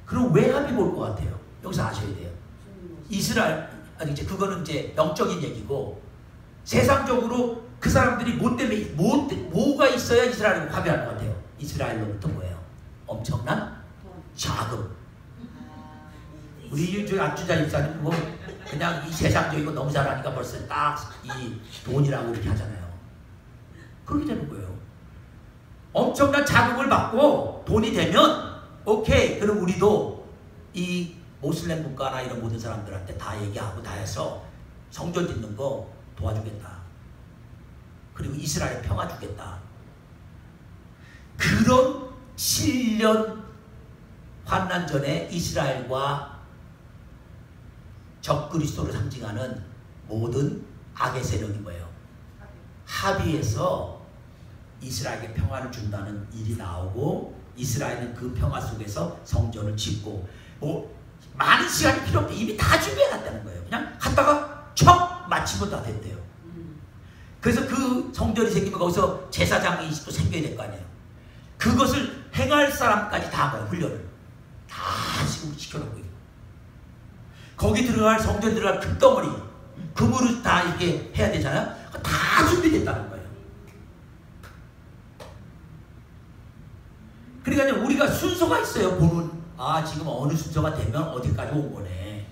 그럼 왜 합의 볼 것 같아요? 여기서 아셔야 돼요. 이스라엘, 아니 이제 그거는 이제 영적인 얘기고, 세상적으로 그 사람들이 뭐 때문에 뭐가 있어야 이스라엘을 합의할 것 같아요? 이스라엘로부터 뭐예요? 엄청난 자금. 우리 안주자 입사님 뭐 그냥 이 세상적인 거 너무 잘하니까 벌써 딱 이 돈이라고 이렇게 하잖아요. 그렇게 되는 거예요. 엄청난 자금을 받고 돈이 되면 오케이, 그럼 우리도 이 모슬렘 국가나 이런 모든 사람들한테 다 얘기하고 다 해서 성전 짓는 거 도와주겠다. 그리고 이스라엘 평화 주겠다. 그런 7년 환난 전에 이스라엘과 적그리스도를 상징하는 모든 악의 세력인 거예요. 합의해서 이스라엘에게 평화를 준다는 일이 나오고 이스라엘은 그 평화 속에서 성전을 짓고 뭐 많은 시간이 필요 없대. 이미 다 준비해놨다는 거예요. 그냥 갔다가 척 마치고 다 됐대요. 그래서 그 성전이 생기면 거기서 제사장이 또 생겨야 될 거 아니에요. 그것을 행할 사람까지 다 거예요. 훈련을 다 지금 시켜놓고 있고 거기 들어갈 성전 들어갈 금덩어리 금으로 다 이렇게 해야 되잖아요. 다 준비됐다는 거예요. 그러니까 우리가 순서가 있어요. 보는 아 지금 어느 순서가 되면 어디까지 온 거네.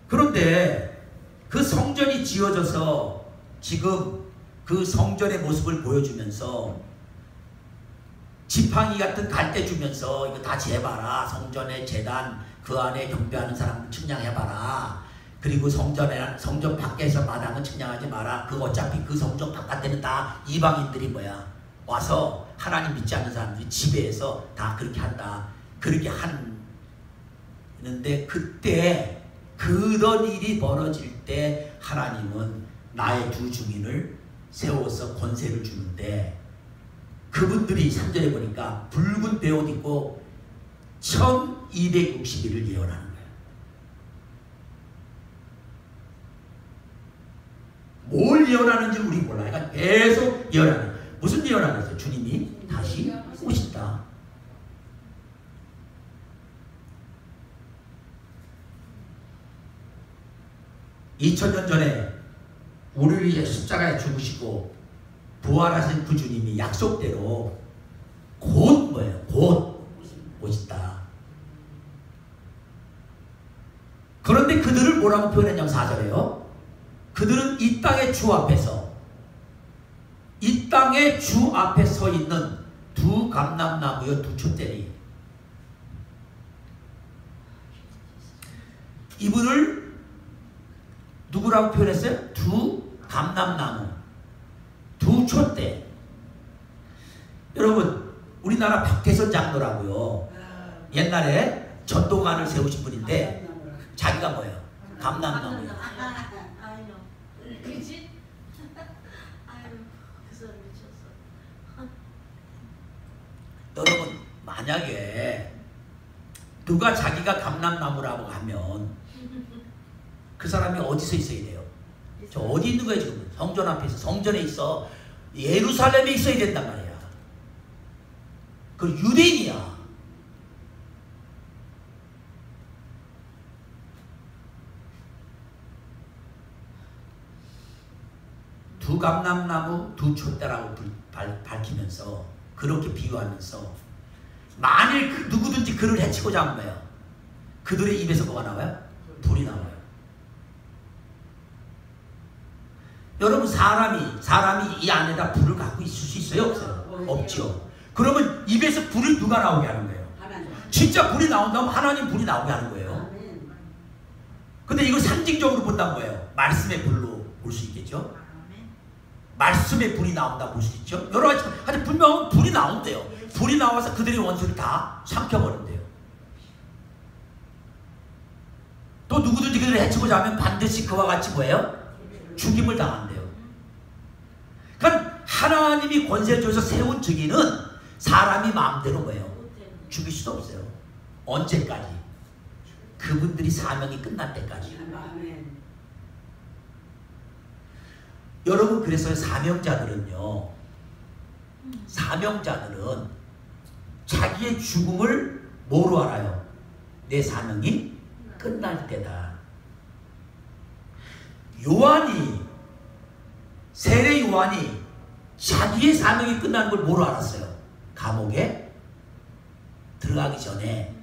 그런데 그 성전이 지어져서 지금 그 성전의 모습을 보여주면서 지팡이 같은 갈대 주면서 이거 다 재봐라. 성전의 제단 그 안에 경배하는 사람을 측량해봐라. 그리고 성전 밖에서 마당은 측량하지 마라. 그 어차피 그 성전 바깥에는 다 이방인들이 뭐야 와서 하나님 믿지 않는 사람들이 지배해서 다 그렇게 한다. 그렇게 하는데 그때 그런 일이 벌어질 때 하나님은 나의 두 증인을 세워서 권세를 주는데 그분들이 3절에 보니까 붉은 베옷 입고 1260일을 예언하는 거예요. 뭘 예언하는지 우리 몰라. 그러니까 계속 예언하는 거예요. 무슨 예언하는 거예요? 주님이 다시 오신다. (2000년) 전에 우리를 위해 십자가에 죽으시고 부활하신 그 주님이 약속대로 곧 뭐예요? 곧 오신다. 그런데 그들을 뭐라고 표현했냐면 4절에요. 그들은 이 땅의 주 앞에서 이 땅의 주 앞에 서 있는 두 감람나무여 두 촛대니 이분을 누구라고 표현했어요? 두 감람나무 두 촛대. 여러분 우리나라 박태선 장로라고요. 옛날에 전도관을 세우신 분인데 자기가 뭐예요? 감람나무예요. 그지? 아유, 그 사람 미쳤어. 여러분 만약에 누가 자기가 감람나무라고 하면 그 사람이 어디서 있어야 돼요? 저 어디 있는 거예요 지금? 성전 앞에 있어. 성전에 있어. 예루살렘에 있어야 된단 말이야. 그 유대인이야. 두 감람나무 두 촛대라고 밝히면서 그렇게 비유하면서 만일 누구든지 그를 해치고자 하면 뭐예요? 그들의 입에서 뭐가 나와요? 불이 나와요. 여러분 사람이 이 안에다 불을 갖고 있을 수 있어요? 없어요? 없죠. 그러면 입에서 불을 누가 나오게 하는 거예요? 진짜 불이 나온다면 하나님 불이 나오게 하는 거예요. 근데 이걸 상징적으로 본다는 거예요. 말씀의 불로 볼 수 있겠죠? 말씀의 불이 나온다 볼 수 있죠? 여러 가지 하여튼 분명히 불이 나온대요. 불이 나와서 그들의 원수를 다 삼켜버린대요. 또 누구든지 그들을 해치고자 하면 반드시 그와 같이 뭐예요? 죽임을 당한대요. 그러니까 하나님이 권세를 줘서 세운 증인은 사람이 마음대로 뭐예요? 죽일 수도 없어요. 언제까지? 그분들이 사명이 끝날 때까지. 여러분 그래서 사명자들은 자기의 죽음을 뭐로 알아요? 내 사명이 끝날 때다. 요한이 세례 요한이 자기의 사명이 끝나는 걸 뭐로 알았어요? 감옥에 들어가기 전에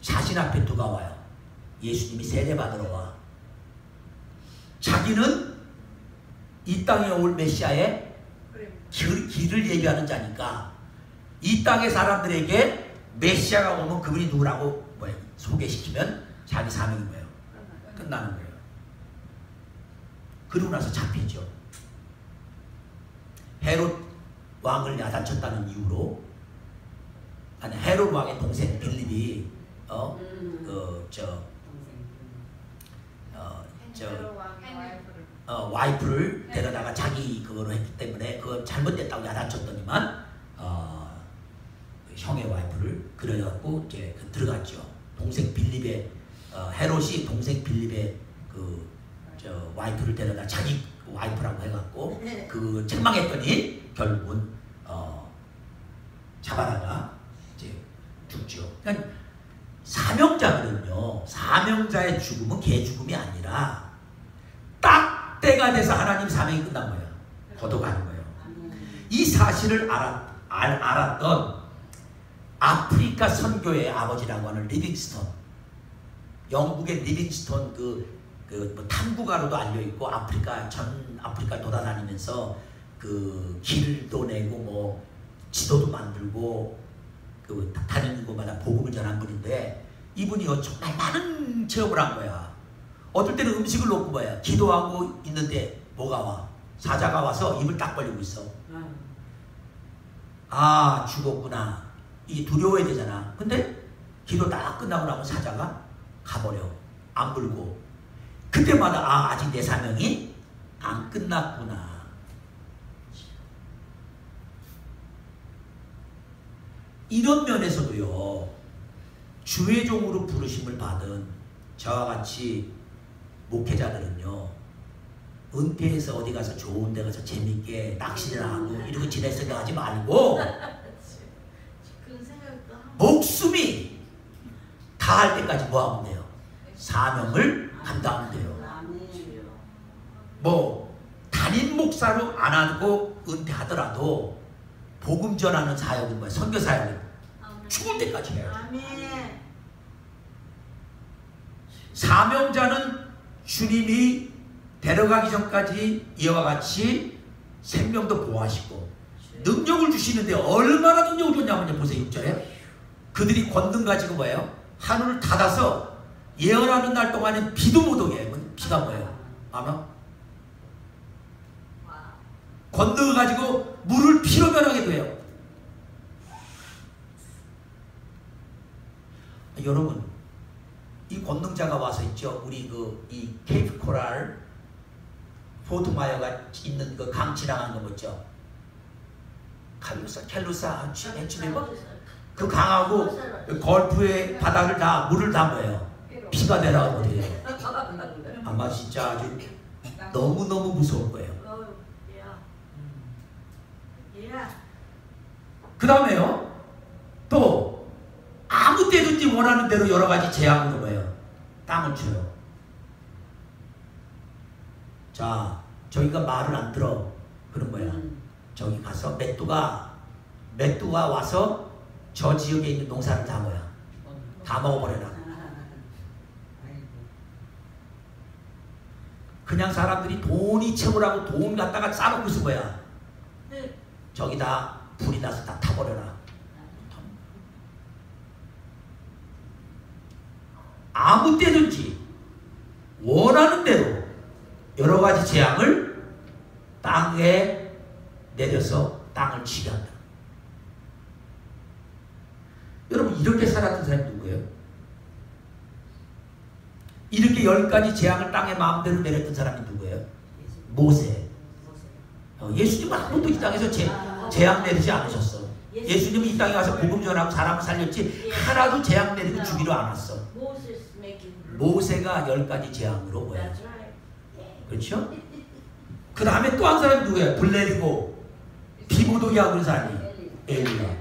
자신 앞에 누가 와요? 예수님이 세례 받으러 와. 자기는 이 땅에 올 메시아의 길을 예비하는 자니까 이 땅의 사람들에게 메시아가 오면 그분이 누구라고 소개시키면 자기 사명이 뭐예요? 끝나는 거예요. 그러고 나서 잡히죠. 헤롯 왕을 야단쳤다는 이유로, 아니 헤롯 왕의 동생 빌립이 와이프를 데려다가 자기 그거로 했기 때문에 그거 잘못됐다고 야단쳤더니만 형의 와이프를 그래갖고 이제 들어갔죠. 동생 빌립의 헤롯이 동생 빌립의 와이프를 데려다 자기 와이프라고 해갖고 그 책망했더니 결국은 잡아다가 이제 죽죠. 그러니까 사명자들은요, 사명자의 죽음은 개 죽음이 아니라 딱 때가 돼서 하나님 사명이 끝난 거예요. 걷어가는 거예요. 이 사실을 알았던 아프리카 선교의 아버지라고 하는 리빙스턴, 영국의 리빙스턴 뭐 탐구가로도 알려 있고 전 아프리카 돌아다니면서 그 길도 내고 뭐 지도도 만들고 다니는 곳마다 복음을 전한 분인데, 이분이 정말 많은 체험을 한 거야. 어떨 때는 음식을 놓고 뭐야, 기도하고 있는데 뭐가 와? 사자가 와서 입을 딱 벌리고 있어. 아, 죽었구나. 이게 두려워야 되잖아. 근데 기도 딱 끝나고 나면 사자가 가버려. 안 불고. 그때마다 아직 내 사명이 안 끝났구나. 이런 면에서도요, 주의 종으로 부르심을 받은 저와 같이 목회자들은요, 은퇴해서 어디 가서 좋은 데 가서 재밌게 낚시를 하고 이러고 지낼 생각하지 말고 목숨이 다할 때까지 뭐 하면 돼요? 사명을 감당하면 돼요. 뭐 담임 목사로 안 하고 은퇴하더라도 복음 전하는 사역은 뭐야? 선교 사역은 죽을 때까지 해요. 사명자는 주님이 데려가기 전까지 이와 같이 생명도 보호하시고 능력을 주시는데 얼마나 능력을 줬냐면요, 보세요. 6절에 그들이 권능 가지고 뭐예요? 하늘을 닫아서 예언하는 날 동안은 비도 못 오게 해요. 비가 뭐예요? 아마 권능을 가지고 물을 피로 변하게 돼요. 여러분, 이 권능자가 와서 있죠. 우리 이 케이프 코랄 포트마이어가 있는 그 강 지나가는 거 뭐죠? 켈루사 그 강하고 걸프의 바다를 다 물을 다 뭐예요? 피가 내려가고 돼요. 아마 진짜 아주 너무너무 무서울 거예요. 그 다음에요, 또 아무 때든지 원하는 대로 여러 가지 재앙으로 뭐예요? 땅을 쳐요. 자, 저기가 말을 안 들어. 그런 거야. 저기 가서 메뚜가 와서 저 지역에 있는 농사를 다 뭐야? 다 먹어버려라. 그냥 사람들이 돈이 채우라고 돈 갖다가 싸놓고 있을 거야. 저기다 불이 나서 다 타버려라. 아무 때든지 원하는 대로 여러 가지 재앙을 땅에 내려서 땅을 치게 한다. 여러분, 이렇게 살았던 사람이 누구예요? 이렇게 10가지 재앙을 땅에 마음대로 내렸던 사람이 누구예요? 모세. 예수님은 한 번도 이 땅에서 재앙 내리지 않으셨어. 예수님은 이 땅에 와서 복음 전하고 사람을 살렸지 하나도 재앙 내리고 주기로 안 왔어. 모세가 10가지 재앙으로 뭐야? 그렇죠? 그 다음에 또 한 사람이 누구야? 불 내리고 비 못 오게 하고 있는 사람이 엘리야.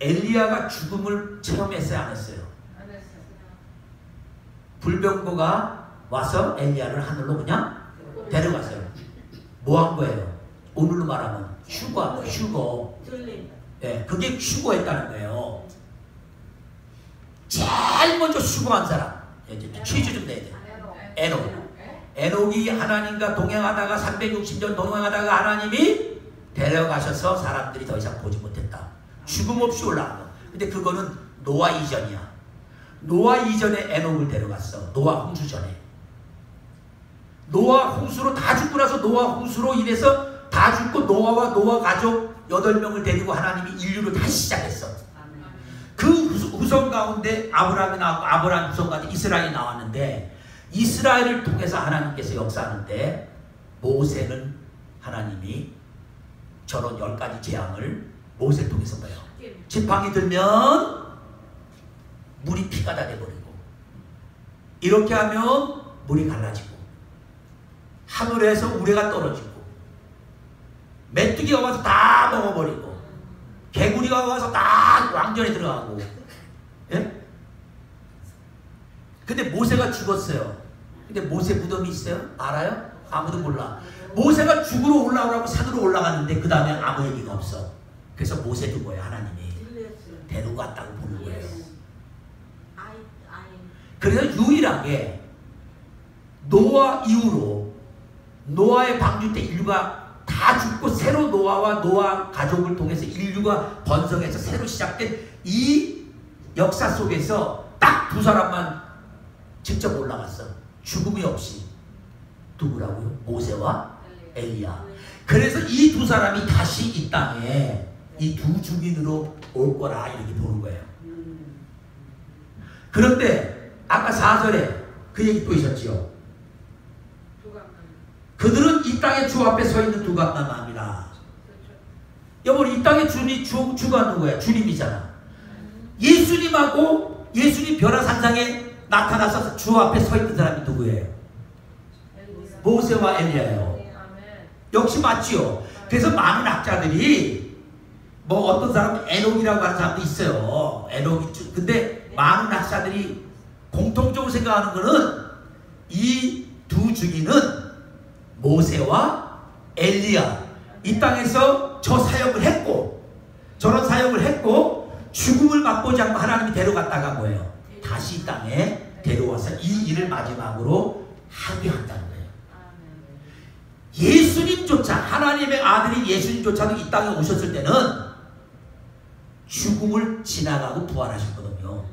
엘리야가 죽음을 체험했어요, 안 했어요? 불병거가 와서 엘리야를 하늘로 그냥 데려갔어요. 뭐 한 거예요? 오늘로 말하면 휴거. 예, 그게 휴거했다는 거예요. 제일 먼저 휴거한 사람. 퀴즈 좀 내야 돼. 에녹이 하나님과 동행하다가 360년 동행하다가 하나님이 데려가셔서 사람들이 더 이상 보지 못했다. 죽음 없이 올라간 거. 근데 그거는 노아 이전이야. 노아 이전에 에녹을 데려갔어. 노아 홍수 전에. 노아 홍수로 다 죽고 나서 노아 홍수로 인해서 다 죽고 노아와 노아 가족 8명을 데리고 하나님이 인류를 다시 시작했어. 그 후손 가운데 아브라함이 나왔고 아브라함 후손 가운데 이스라엘이 나왔는데 이스라엘을 통해서 하나님께서 역사하는데 모세는 하나님이 저런 10가지 재앙을 모세를 통해서 봐요. 지팡이 들면 물이 피가 다 돼버리고 이렇게 하면 물이 갈라지고 하늘에서 우레가 떨어지고 메뚜기가 와서 다 먹어버리고 개구리가 와서 다 왕전에 들어가고. 예? 근데 모세가 죽었어요. 근데 모세 무덤이 있어요? 알아요? 아무도 몰라. 모세가 죽으러 올라오라고 산으로 올라갔는데 그 다음에 아무 얘기가 없어. 그래서 모세 둔 거예요. 하나님이 데리고 갔다고 보는 거예요. 그래서 유일하게 노아 이후로 노아의 방주 때 인류가 다 죽고 새로 노아와 노아 가족을 통해서 인류가 번성해서 새로 시작된 이 역사 속에서 딱 2사람만 직접 올라갔어. 죽음이 없이. 누구라고요? 모세와 엘리야. 그래서 이 2사람이 다시 이 땅에 이 2 주민으로 올 거라 이렇게 보는 거예요. 그런데 아까 4절에 그 얘기 또 있었지요. 그들은 이 땅에 주 앞에 서 있는 두각만 합니다. 여러분 이 땅에 주가 누구야? 주님이잖아. 예수님하고 예수님 변화산상에 나타나서 주 앞에 서 있는 사람이 누구예요? 모세와 엘리야예요. 역시 맞지요. 그래서 많은 학자들이 뭐 어떤 사람은 에녹이라고 하는 사람도 있어요. 에녹이. 근데 많은 학자들이 공통적으로 생각하는 것은 이 2 중인은 모세와 엘리야 이 땅에서 저 사역을 했고 저런 사역을 했고 죽음을 맛보지 않고 하나님이 데려갔다가 뭐예요? 다시 이 땅에 데려와서 이 일을 마지막으로 하게 한다는 거예요. 예수님조차 하나님의 아들인 예수님조차도 이 땅에 오셨을 때는 죽음을 지나가고 부활하셨거든요.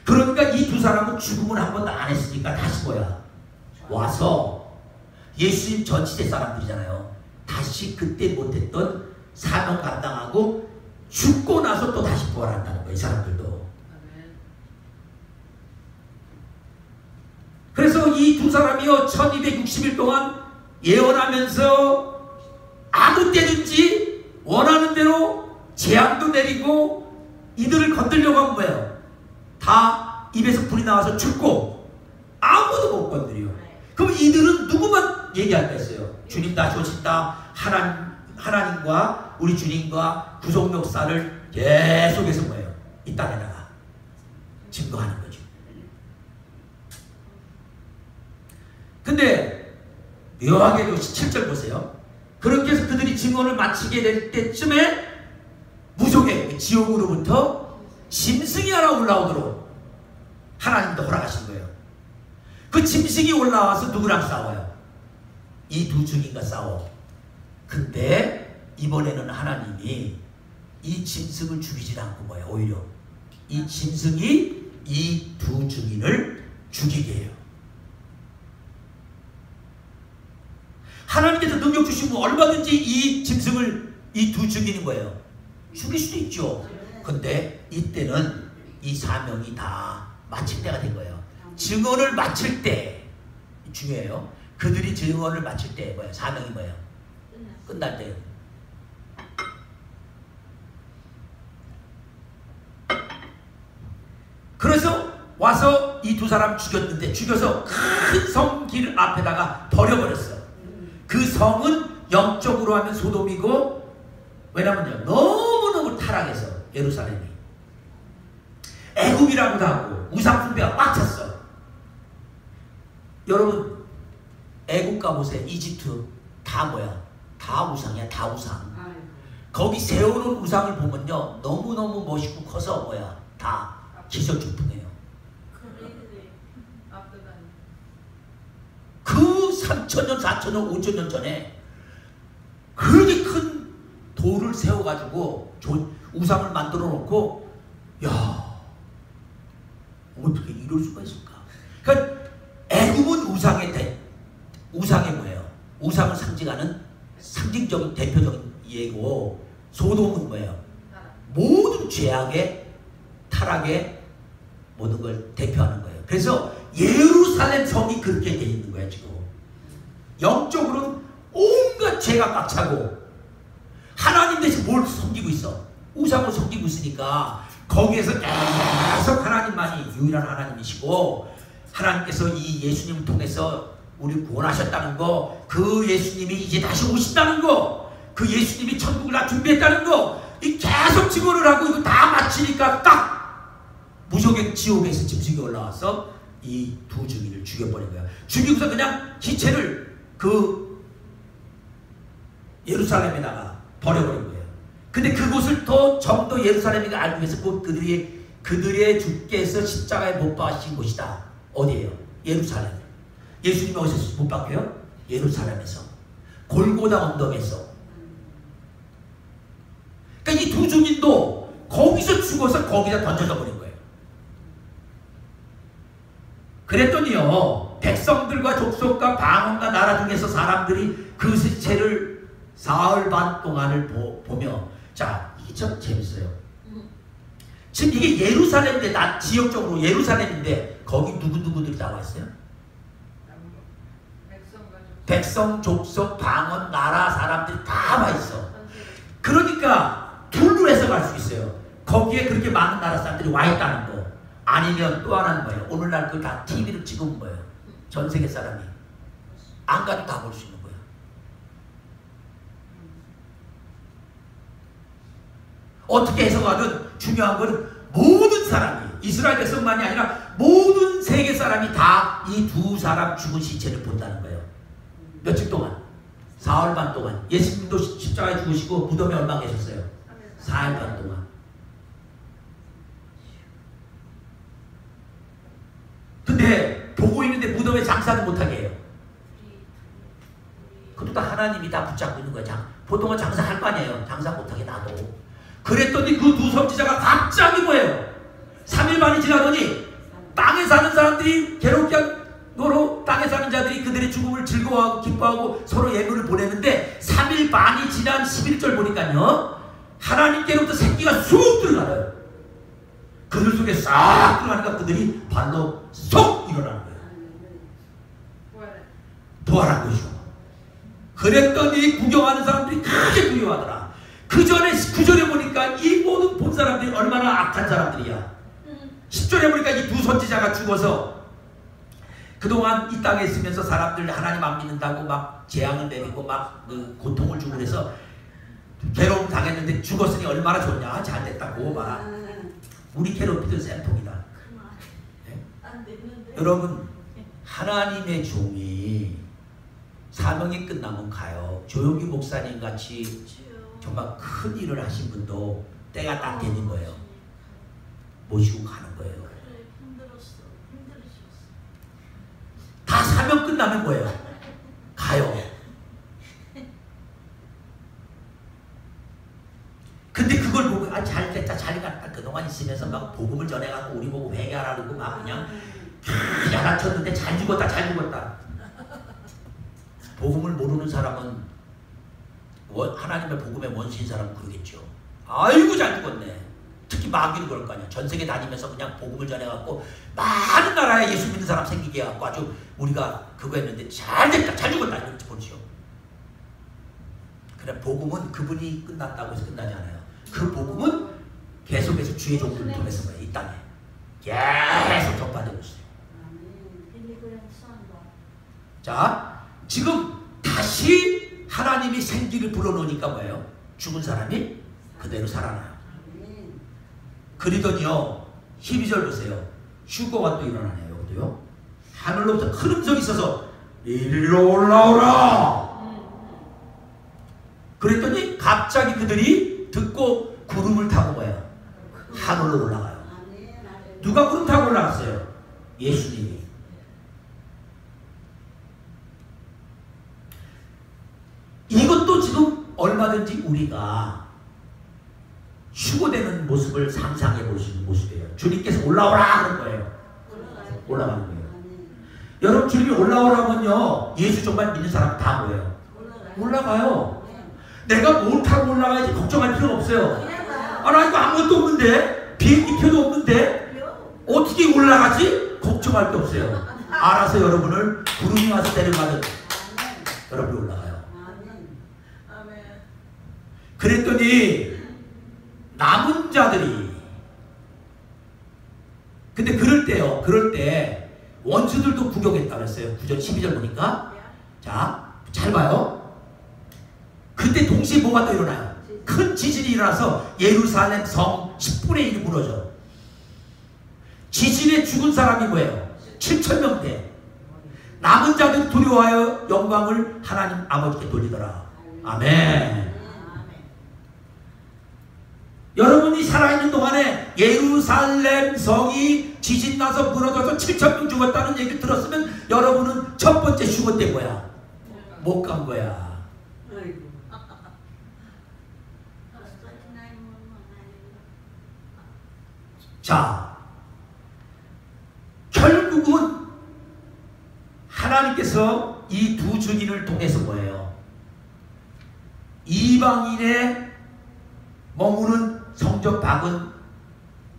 그러니까 이 2사람은 죽음을 한 번도 안 했으니까 다시 뭐야? 와서 예수님 전 시대 사람들이잖아요. 다시 그때 못했던 사명 감당하고 죽고 나서 또 다시 부활한다는 거예요. 이 사람들도. 그래서 이 2사람이요 1260일 동안 예언하면서 아무 때든지 원하는 대로 재앙도 내리고 이들을 건들려고 한 거예요. 다 입에서 불이 나와서 죽고 아무도 못 건드려. 그럼 이들은 누구만 얘기할까 했어요? 주님 다시 오신다. 하나님과 우리 주님과 구속 역사를 계속해서 뭐예요? 이 땅에다가 증거하는 거죠. 근데 묘하게도 17절 보세요. 그렇게 해서 그들이 증언을 마치게 될 때쯤에 무속의 지옥으로부터 짐승이 하나 올라오도록 하나님도 허락하신 거예요. 그 짐승이 올라와서 누구랑 싸워요? 이 2 중인과 싸워. 근데 이번에는 하나님이 이 짐승을 죽이지 않고 뭐예요? 오히려 이 짐승이 이 2 증인을 죽이게 해요. 하나님께서 능력 주시면 얼마든지 이 짐승을 이 2 증인인 거예요. 죽일 수도 있죠. 근데 이때는 이 사명이 다 마칠 때가 된 거예요. 증언을 마칠 때 중요해요. 그들이 증언을 마칠 때 뭐예요? 사명이 뭐예요? 끝날 때요. 그래서 와서 이 2사람 죽였는데 죽여서 큰 성 길 앞에다가 버려버렸어. 그 성은 영적으로 하면 소돔이고 왜냐면요 너무너무 타락해서 예루살렘이 애굽이라고도 하고 우상숭배가 꽉 찼어. 여러분 애국 가보세요. 이집트 다 뭐야? 다 우상이야. 다 우상. 거기 세워놓은 우상을 보면요 너무너무 멋있고 커서 뭐야? 다 기적중풍이에요. 그 3,000년, 4,000년, 5,000년 전에 그렇게 큰 돌을 세워가지고 우상을 만들어 놓고 야 어떻게 이럴 수가 있을까? 그러니까 애굽은 우상의 뭐예요? 우상을 상징하는 상징적인 대표적인 예고, 소돔은 뭐예요? 모든 죄악의 타락의 모든 걸 대표하는 거예요. 그래서 예루살렘 성이 그렇게 돼 있는 거예요. 지금 영적으로는 온갖 죄가 꽉 차고 하나님 대신 뭘 섬기고 있어? 우상을 섬기고 있으니까 거기에서 계속 하나님만이 유일한 하나님이시고 하나님께서 이 예수님을 통해서 우리 구원하셨다는 거, 그 예수님이 이제 다시 오신다는 거, 그 예수님이 천국을 다 준비했다는 거, 이 계속 증언을 하고 이거 다 마치니까 딱 무속의 지옥에서 짐승이 올라와서 이 두 주민을 죽여버린 거야. 죽이고서 그냥 기체를 그 예루살렘에다가 버려버린 거예요. 근데 그곳을 더 정도 예루살렘이 알기 위해서 곧 그들의 주께서 십자가에 못 박히신 곳이다. 어디예요? 예루살렘. 예수님이 어디서 못 박혀요? 예루살렘에서. 골고다 언덕에서. 그러니까 이 두 주민도 거기서 죽어서 거기다 던져져 버린 거예요. 그랬더니요 백성들과 족속과 방언과 나라 중에서 사람들이 그 시체를 사흘 반 동안을 보며, 자 이게 참 재밌어요. 지금 이게 예루살렘인데, 지역적으로 예루살렘인데 거기 누구들이 나와 있어요? 백성, 족속, 방언, 나라 사람들이 다 와 있어. 그러니까 둘로 해석할 수 있어요. 거기에 그렇게 많은 나라 사람들이 와 있다는 거. 아니면 또 하나는 뭐예요? 오늘날 그 다 TV를 찍으면 뭐예요? 전 세계 사람이 안 가도 다 볼 수 있는 거예요. 어떻게 해석하든 중요한 것은 모든 사람이, 이스라엘 백성만이 아니라 모든 세계 사람이 다 이 두 사람 죽은 시체를 본다는 거예요. 며칠 동안? 사흘 반 동안. 예수님도 십자가에 죽으시고 무덤에 얼마 계셨어요? 사흘 반 동안. 근데 보고 있는데 무덤에 장사도 못하게 해요. 그것도 다 하나님이 다 붙잡고 있는 거예요. 보통은 장사할 거 아니에요. 장사 못하게 놔도. 그랬더니 그 두 선지자가 갑자기 뭐예요? 3일 반이 지나더니 땅에 사는 사람들이 괴롭게 노로 땅에 사는 자들이 그들의 죽음을 즐거워하고 기뻐하고 서로 예물을 보내는데 3일 반이 지난 11절 보니까요 하나님께로부터 생기가 쑥 들어가요. 그들 속에 싹 들어가니까 그들이 발로 쏙 일어나는 거예요. 부활한 것이죠. 그랬더니 구경하는 사람들이 크게 두려워하더라. 그 전에 9절에 보니까 이 모든 본 사람들이 얼마나 악한 사람들이야. 10절에 보니까 이 두 선지자가 죽어서 그동안 이 땅에 있으면서 사람들 하나님 안 믿는다고 막 재앙을 내리고 막 그 고통을 주고 그래서 괴로움 당했는데 죽었으니 얼마나 좋냐. 잘 됐다고 막 우리 괴롭히던 쌤통이다. 네? 여러분 하나님의 종이 사명이 끝나면 가요. 조용기 목사님 같이 정말 큰 일을 하신 분도 때가 딱 되는 거예요. 모시고 가는 거예요. 다 사명 끝나면 뭐예요? 가요. 근데 그걸 보고 잘 됐다 잘 갔다 그동안 있으면서 막 복음을 전해갖고 우리 보고 회개하라고 막 그냥 야라쳤는데 잘 죽었다 잘 죽었다. 복음을 모르는 사람은 하나님의 복음의 원수인 사람은 그러겠죠. 아이고 잘 죽었네. 특히 마귀는 그럴 거 아니야. 전 세계 다니면서 그냥 복음을 전해갖고 많은 나라에 예수 믿는 사람 생기게 해갖고 아주 우리가 그거 했는데 잘 됐다 잘 죽었다 이렇게 보죠. 그래 복음은 그분이 끝났다고 해서 끝나지 않아요. 그 복음은 계속해서 주의 종들을 통해서 거예요. 이 땅에 계속 전파되고 있어요. 자 지금 다시 하나님이 생기를 불어넣으니까 뭐예요? 죽은 사람이 그대로 살아나요. 그러더니요 12절 보세요. 휴거가 또 일어나네요. 여기도요. 하늘로부터 큰 음성이 있어서 이리로 올라오라. 그랬더니 갑자기 그들이 듣고 구름을 타고 뭐야? 하늘로 올라가요. 누가 구름 타고 올라갔어요? 예수님이. 이것도 지금 얼마든지 우리가 휴고되는 모습을 상상해 볼 수 있는 모습이에요. 주님께서 올라오라 하는 거예요. 올라가는 거예요. 여러분, 주님이 올라오라면요, 예수 정말 믿는 사람 다 뭐예요? 올라가요. 내가 뭘 타고 올라가야지 걱정할 필요가 없어요. 아, 나 이거 아무것도 없는데, 비행기표도 없는데 어떻게 올라가지? 걱정할 게 없어요. 알아서 여러분을 구름이 와서 데려가는 여러분이 올라가요. 그랬더니 남은 자들이, 근데 그럴 때 원수들도 구경했다 그랬어요. 9절 12절 보니까. 자, 잘 봐요. 그때 동시에 뭐가 또 일어나요? 큰 지진이 일어나서 예루살렘 성 10분의 1이 무너져. 지진에 죽은 사람이 뭐예요? 7,000명대. 남은 자들이 두려워하여 영광을 하나님 아버지께 돌리더라. 아멘. 여러분이 살아있는 동안에 예루살렘 성이 지진 나서 무너져서 7,000명 죽었다는 얘기를 들었으면 여러분은 첫 번째 휴거된 거야. 못 간 거야. 자, 결국은 하나님께서 이 두 증인을 통해서 뭐예요? 이방인의 머무는 성전 밖은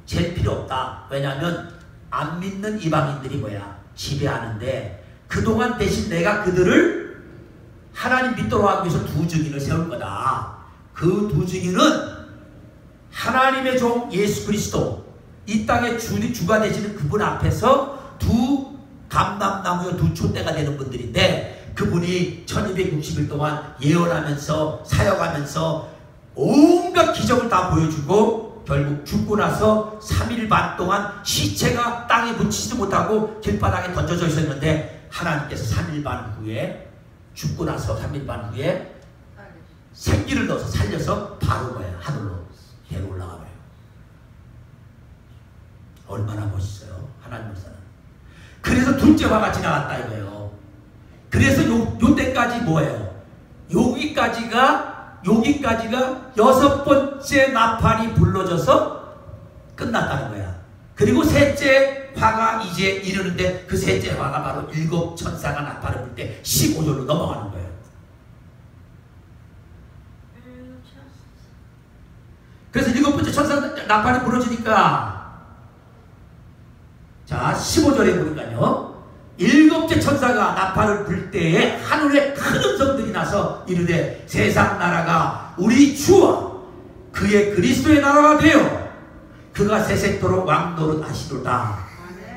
잴 필요 없다. 왜냐하면 안 믿는 이방인들이 뭐야? 지배하는데 그동안 대신 내가 그들을 하나님 믿도록 하기 위해서 두 증인을 세울 거다. 그 두 증인은 하나님의 종 예수 그리스도, 이 땅의 주가 되시는 그분 앞에서 두 감람나무의 두 촛대가 되는 분들인데, 그분이 1260일 동안 예언하면서 사역하면서 온갖 기적을 다 보여주고 결국 죽고 나서 3일 반 동안 시체가 땅에 묻히지도 못하고 길바닥에 던져져 있었는데, 하나님께서 3일 반 후에, 죽고 나서 3일 반 후에 생기를 넣어서 살려서 바로 뭐야? 하늘로 올라가 버려요. 얼마나 멋있어요, 하나님 역사는. 그래서 둘째 화가 지나갔다 이거예요. 그래서 요 때까지 뭐예요? 여기까지가 6번째 나팔이 불러져서 끝났다는 거야. 그리고 셋째 화가 이제 이르는데, 그 셋째 화가 바로 7 천사가 나팔을 불 때 15절로 넘어가는 거예요. 그래서 7번째 천사 나팔이 불어지니까, 자 15절에 보니까요, 7째 천사가 나팔을 불 때에 하늘에 큰 음성들이 나서 이르되 세상 나라가 우리 주와 그의 그리스도의 나라가 되어 그가 세세토록 왕노릇 하시도다.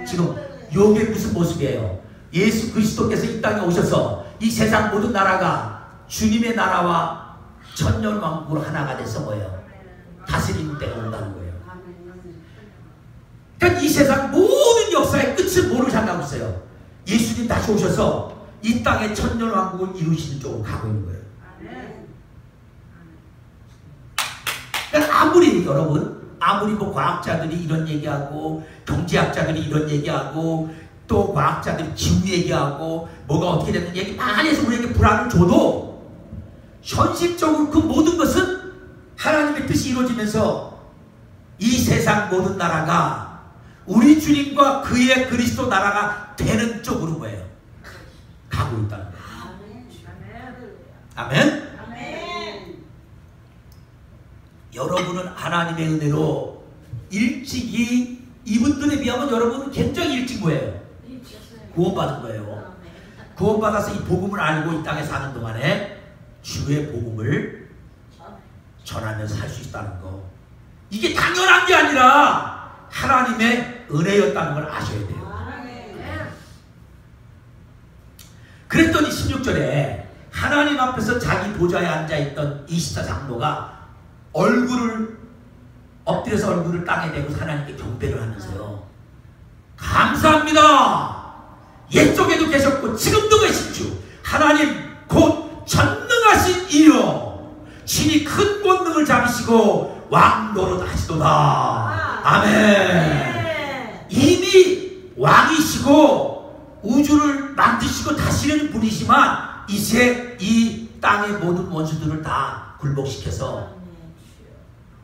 지금 요게 무슨 모습이에요? 예수 그리스도께서 이 땅에 오셔서 이 세상 모든 나라가 주님의 나라와 천년왕국으로 하나가 돼서 뭐예요? 다스리는 때가 온다는 거예요. 그러니까 이 세상 모든 역사의 끝을 뭐로 향하고 있어요? 예수님 다시 오셔서 이 땅의 천년왕국을 이루시는 쪽으로 가고 있는 거예요. 그러니까 아무리 뭐 과학자들이 이런 얘기하고 경제학자들이 이런 얘기하고 또 과학자들이 기후 얘기하고 뭐가 어떻게 되는 얘기 많이 해서 우리에게 불안을 줘도, 현실적으로 그 모든 것은 하나님의 뜻이 이루어지면서 이 세상 모든 나라가 우리 주님과 그의 그리스도 나라가 되는 쪽으로 뭐예요? 가고 있다는 거예요. 아멘? 아멘. 여러분은 하나님의 은혜로 일찍이, 이분들에 비하면 여러분은 굉장히 일찍 뭐예요? 구원받은 거예요. 구원받아서 이 복음을 알고 이 땅에 사는 동안에 주의 복음을 전하면서 살 수 있다는 거, 이게 당연한 게 아니라 하나님의 은혜였다는 걸 아셔야 돼요. 그랬더니 16절에 하나님 앞에서 자기 보좌에 앉아있던 24장로가 엎드려서 얼굴을 땅에 대고 하나님께 경배를 하면서요, 감사합니다. 옛적에도 계셨고 지금도 계신 주 하나님 곧 전능하신 이여 친히 큰 권능을 잡으시고 왕노릇 하시도다. 아멘. 이미 왕이시고 우주를 만드시고 다스리는 분이지만 이제 이 땅의 모든 원수들을 다 굴복시켜서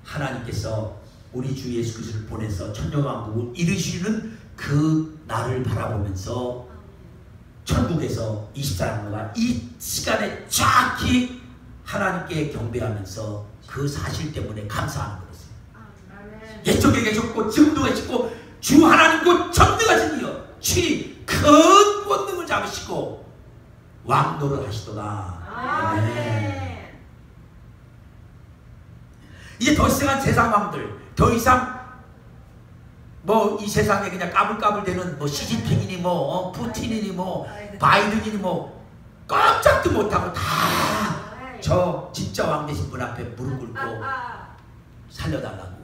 하나님께서 우리 주 예수 그리스도를 보내서 천년왕국을 이루시는 그 날을 바라보면서 천국에서 24장로가 이 시간에 정확히 하나님께 경배하면서 그 사실 때문에 감사하는 거였어요. 옛적에 계셨고 지금도 계시고 주 하나님 곧 전능하신 이여 친히 큰 권능을 잡으시고 왕노릇 하시도다. 아멘. 이제 더 이상한 세상 왕들, 더 이상 뭐 이 세상에 그냥 까불까불대는 뭐 시진핑이니 뭐 푸틴이니 뭐 바이든이니 뭐 깜짝도 못하고 다 저 진짜 왕 되신 분 앞에 무릎 꿇고 살려달라고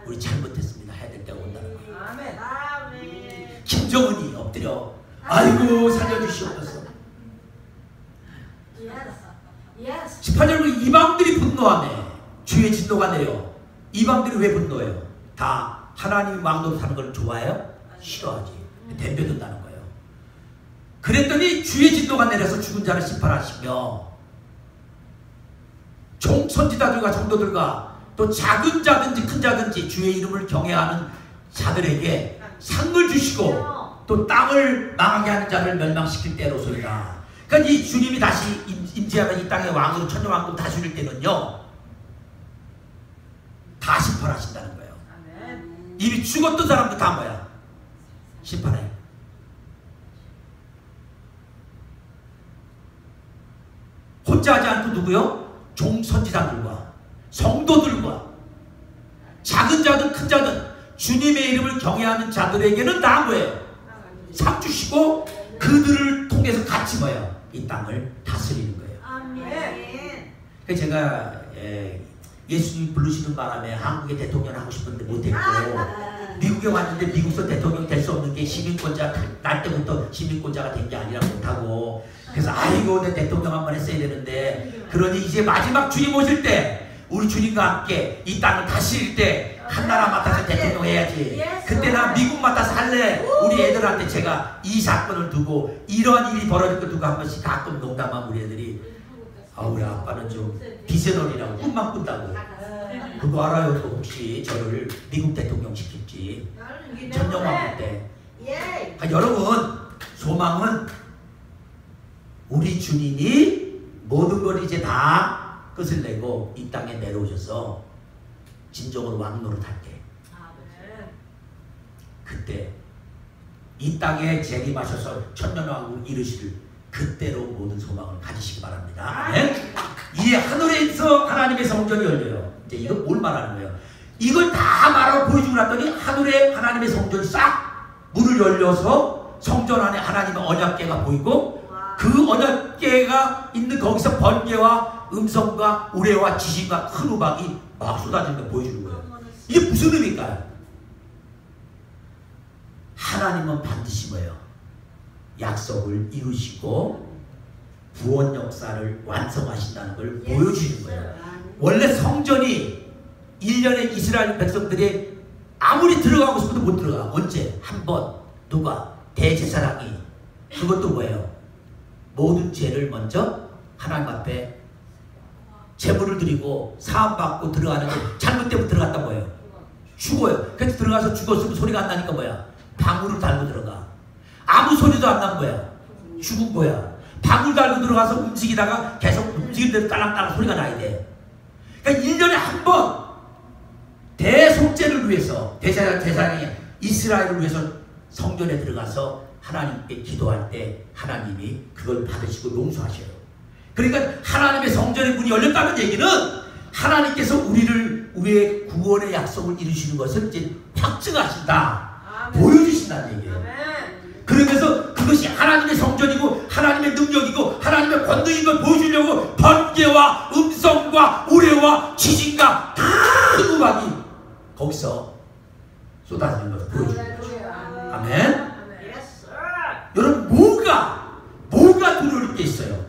우리 잘못했습니다 해야 될 때가 온다는 거예요. 김정은이 엎드려 아이고 살려주시옵소서. 18절로 이방들이 분노하네. 주의 진노가 내려. 이방들이 왜 분노해요? 다 하나님 왕노릇 하는 걸 좋아해요? 싫어하지. 덤벼든다는 거예요. 그랬더니 주의 진노가 내려서 죽은 자를 심판하시며 선지자들과 정도들과 또 작은 자든지 큰 자든지 주의 이름을 경외하는 자들에게 상을 주시고 또 땅을 망하게 하는 자를 멸망시킬 때로소이다. 그러니까 이 주님이 다시 임재하면 이 땅의 왕으로 천년왕국 다스릴 때는요 다 심판하신다는 거예요. 이미 죽었던 사람도 다 뭐야? 심판해. 혼자 하지 않고 누구요? 종선지자들과 성도들과 작은 자든 큰 자든 주님의 이름을 경외하는 자들에게는 다 뭐예요? 상 주시고 그들을 통해서 같이 뭐예요? 이 땅을 다스리는 거예요. 아멘. 그래서 제가 예수님 부르시는 바람에 한국의 대통령 하고 싶은데 못했고 미국에 왔는데 미국서 대통령 될 수 없는 게 시민권자 날 때부터 시민권자가 된 게 아니라 못하고 그래서 아이고 내 대통령 한번 했어야 되는데 그러니 이제 마지막 주님 오실 때 우리 주님과 함께 이 땅을 다스릴 때 한 나라 맡아서 대통령 해야지. 그때 나 미국 맡아서 할래. 우리 애들한테 제가 이 사건을 두고 이런 일이 벌어질 거 두고 한 번씩 가끔 농담하면 우리 애들이 우리 아빠는 좀 비세론이라고 꿈만 꾼다고. 그거 알아요? 또 혹시 저를 미국 대통령 시킬지 천년왕국 때. 여러분 소망은 우리 주님이 모든 걸 이제 다 끝을 내고 이 땅에 내려오셔서 진정으로 왕노릇 할 때 그때 이 땅에 재림하셔서 천년왕국 이루시를 그때로 모든 소망을 가지시기 바랍니다. 네? 이 하늘에서 하나님의 성전이 열려요. 이제 이거 뭘 말하는 거예요? 이걸 다 말하고 보여주고 났더니 하늘에 하나님의 성전이 싹 문을 열려서 성전 안에 하나님의 언약궤가 보이고 그 언약궤가 있는 거기서 번개와 음성과 우레와 지진과 큰 우박이 막 쏟아지는 거 보여주는 거예요. 이게 무슨 의미일까요? 하나님은 반드시 뭐예요? 약속을 이루시고 구원 역사를 완성하신다는 걸 보여주는 거예요. 원래 성전이 1년에 이스라엘 백성들이 아무리 들어가고 싶어도 못 들어가. 언제? 한 번. 누가? 대제사장이. 그것도 뭐예요? 모든 죄를 먼저 하나님 앞에 제물을 드리고 사함받고 들어가는 게 잘못되면 들어갔다 뭐예요? 죽어요. 그래서 들어가서 죽었으면 소리가 안 나니까 뭐야? 방울을 달고 들어가. 아무 소리도 안 나면 뭐야? 죽은 거야. 방울 달고 들어가서 움직이다가 계속 움직이는 대로 딸랑딸랑 소리가 나야 돼. 그러니까 1년에 한 번 대속죄를 위해서 대제사장이 이스라엘을 위해서 성전에 들어가서 하나님께 기도할 때 하나님이 그걸 받으시고 용서하셔요. 그러니까 하나님의 성전의 문이 열렸다는 얘기는 하나님께서 우리의 구원의 약속을 이루시는 것을 이제 확증하신다. 보여주신다는 얘기예요. 그러면서 그것이 하나님의 성전이고 하나님의 능력이고 하나님의 권능인 걸 보여주려고 번개와 음성과 우레와 지진과 큰 음악이 거기서 쏟아지는 것을 보여주는 거죠. 아멘. 여러분 뭐가 두려울 게 있어요?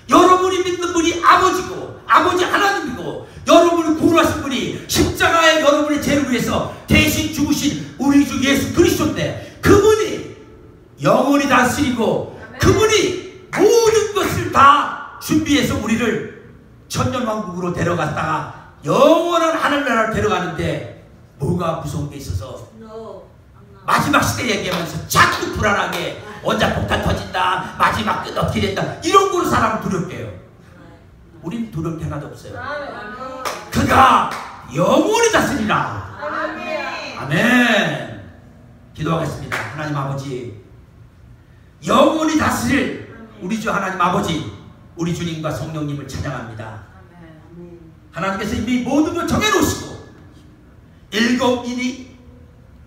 여러분이 믿는 분이 아버지고 아버지 하나님이고 여러분을 구원하신 분이 십자가에 여러분의 죄를 위해서 대신 죽으신 우리 주 예수 그리스도인데 그분이 영원히 다스리고 그분이 모든 것을 다 준비해서 우리를 천년왕국으로 데려갔다가 영원한 하늘나라를 데려가는데 뭐가 무서운 게 있어서 No. I'm not. 마지막 시대 얘기하면서 자꾸 불안하게 원자폭탄 터진다 마지막 끝 어떻게 된다 이런 거로 사람을 두렵게 해요. 우린 두려울 게 하나도 없어요. 그가 영원히 다스리라. 아멘. 기도하겠습니다. 하나님 아버지 영원히 다스릴 우리 주 하나님 아버지 우리 주님과 성령님을 찬양합니다. 하나님께서 이미 모든 걸 정해놓으시고 7인이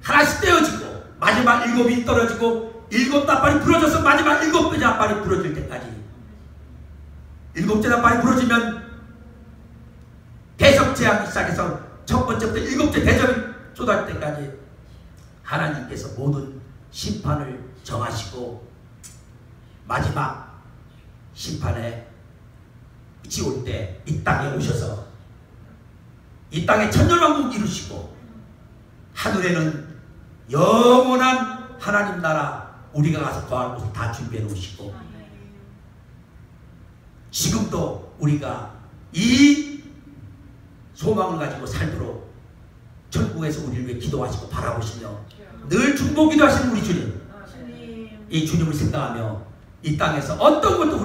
하나씩 떼어지고 마지막 7이 떨어지고 7 나팔이 부러져서 마지막 7번째 나팔이 부러질 때까지 7째 나팔이 부러지면 대성제하기 시작해서 첫 번째부터 7째 대접이 쏟아질 때까지 하나님께서 모든 심판을 정하시고 마지막 심판에 끝이 올 때 이 땅에 오셔서 이 땅에 천년왕국 이루시고 하늘에는 영원한 하나님 나라 우리가 가서 거할 곳을 다 준비해 놓으시고 지금도 우리가 이 소망을 가지고 살도록 천국에서 우리를 위해 기도하시고 바라보시며 늘 중보기도 하시는 우리 주님 이 주님을 생각하며 이 땅에서 어떤 것도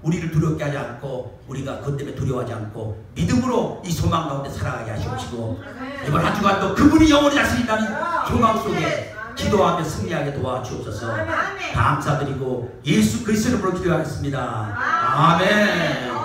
우리를 두렵게 하지 않고 우리가 그것 때문에 두려워하지 않고 믿음으로 이 소망 가운데 살아가게 하시옵시고 이번 한 주간도 그분이 영원히 다스린다는 소망 속에 기도하며 승리하게 도와주옵소서. 감사드리고 예수 그리스도 이름으로 기도하겠습니다. 아멘.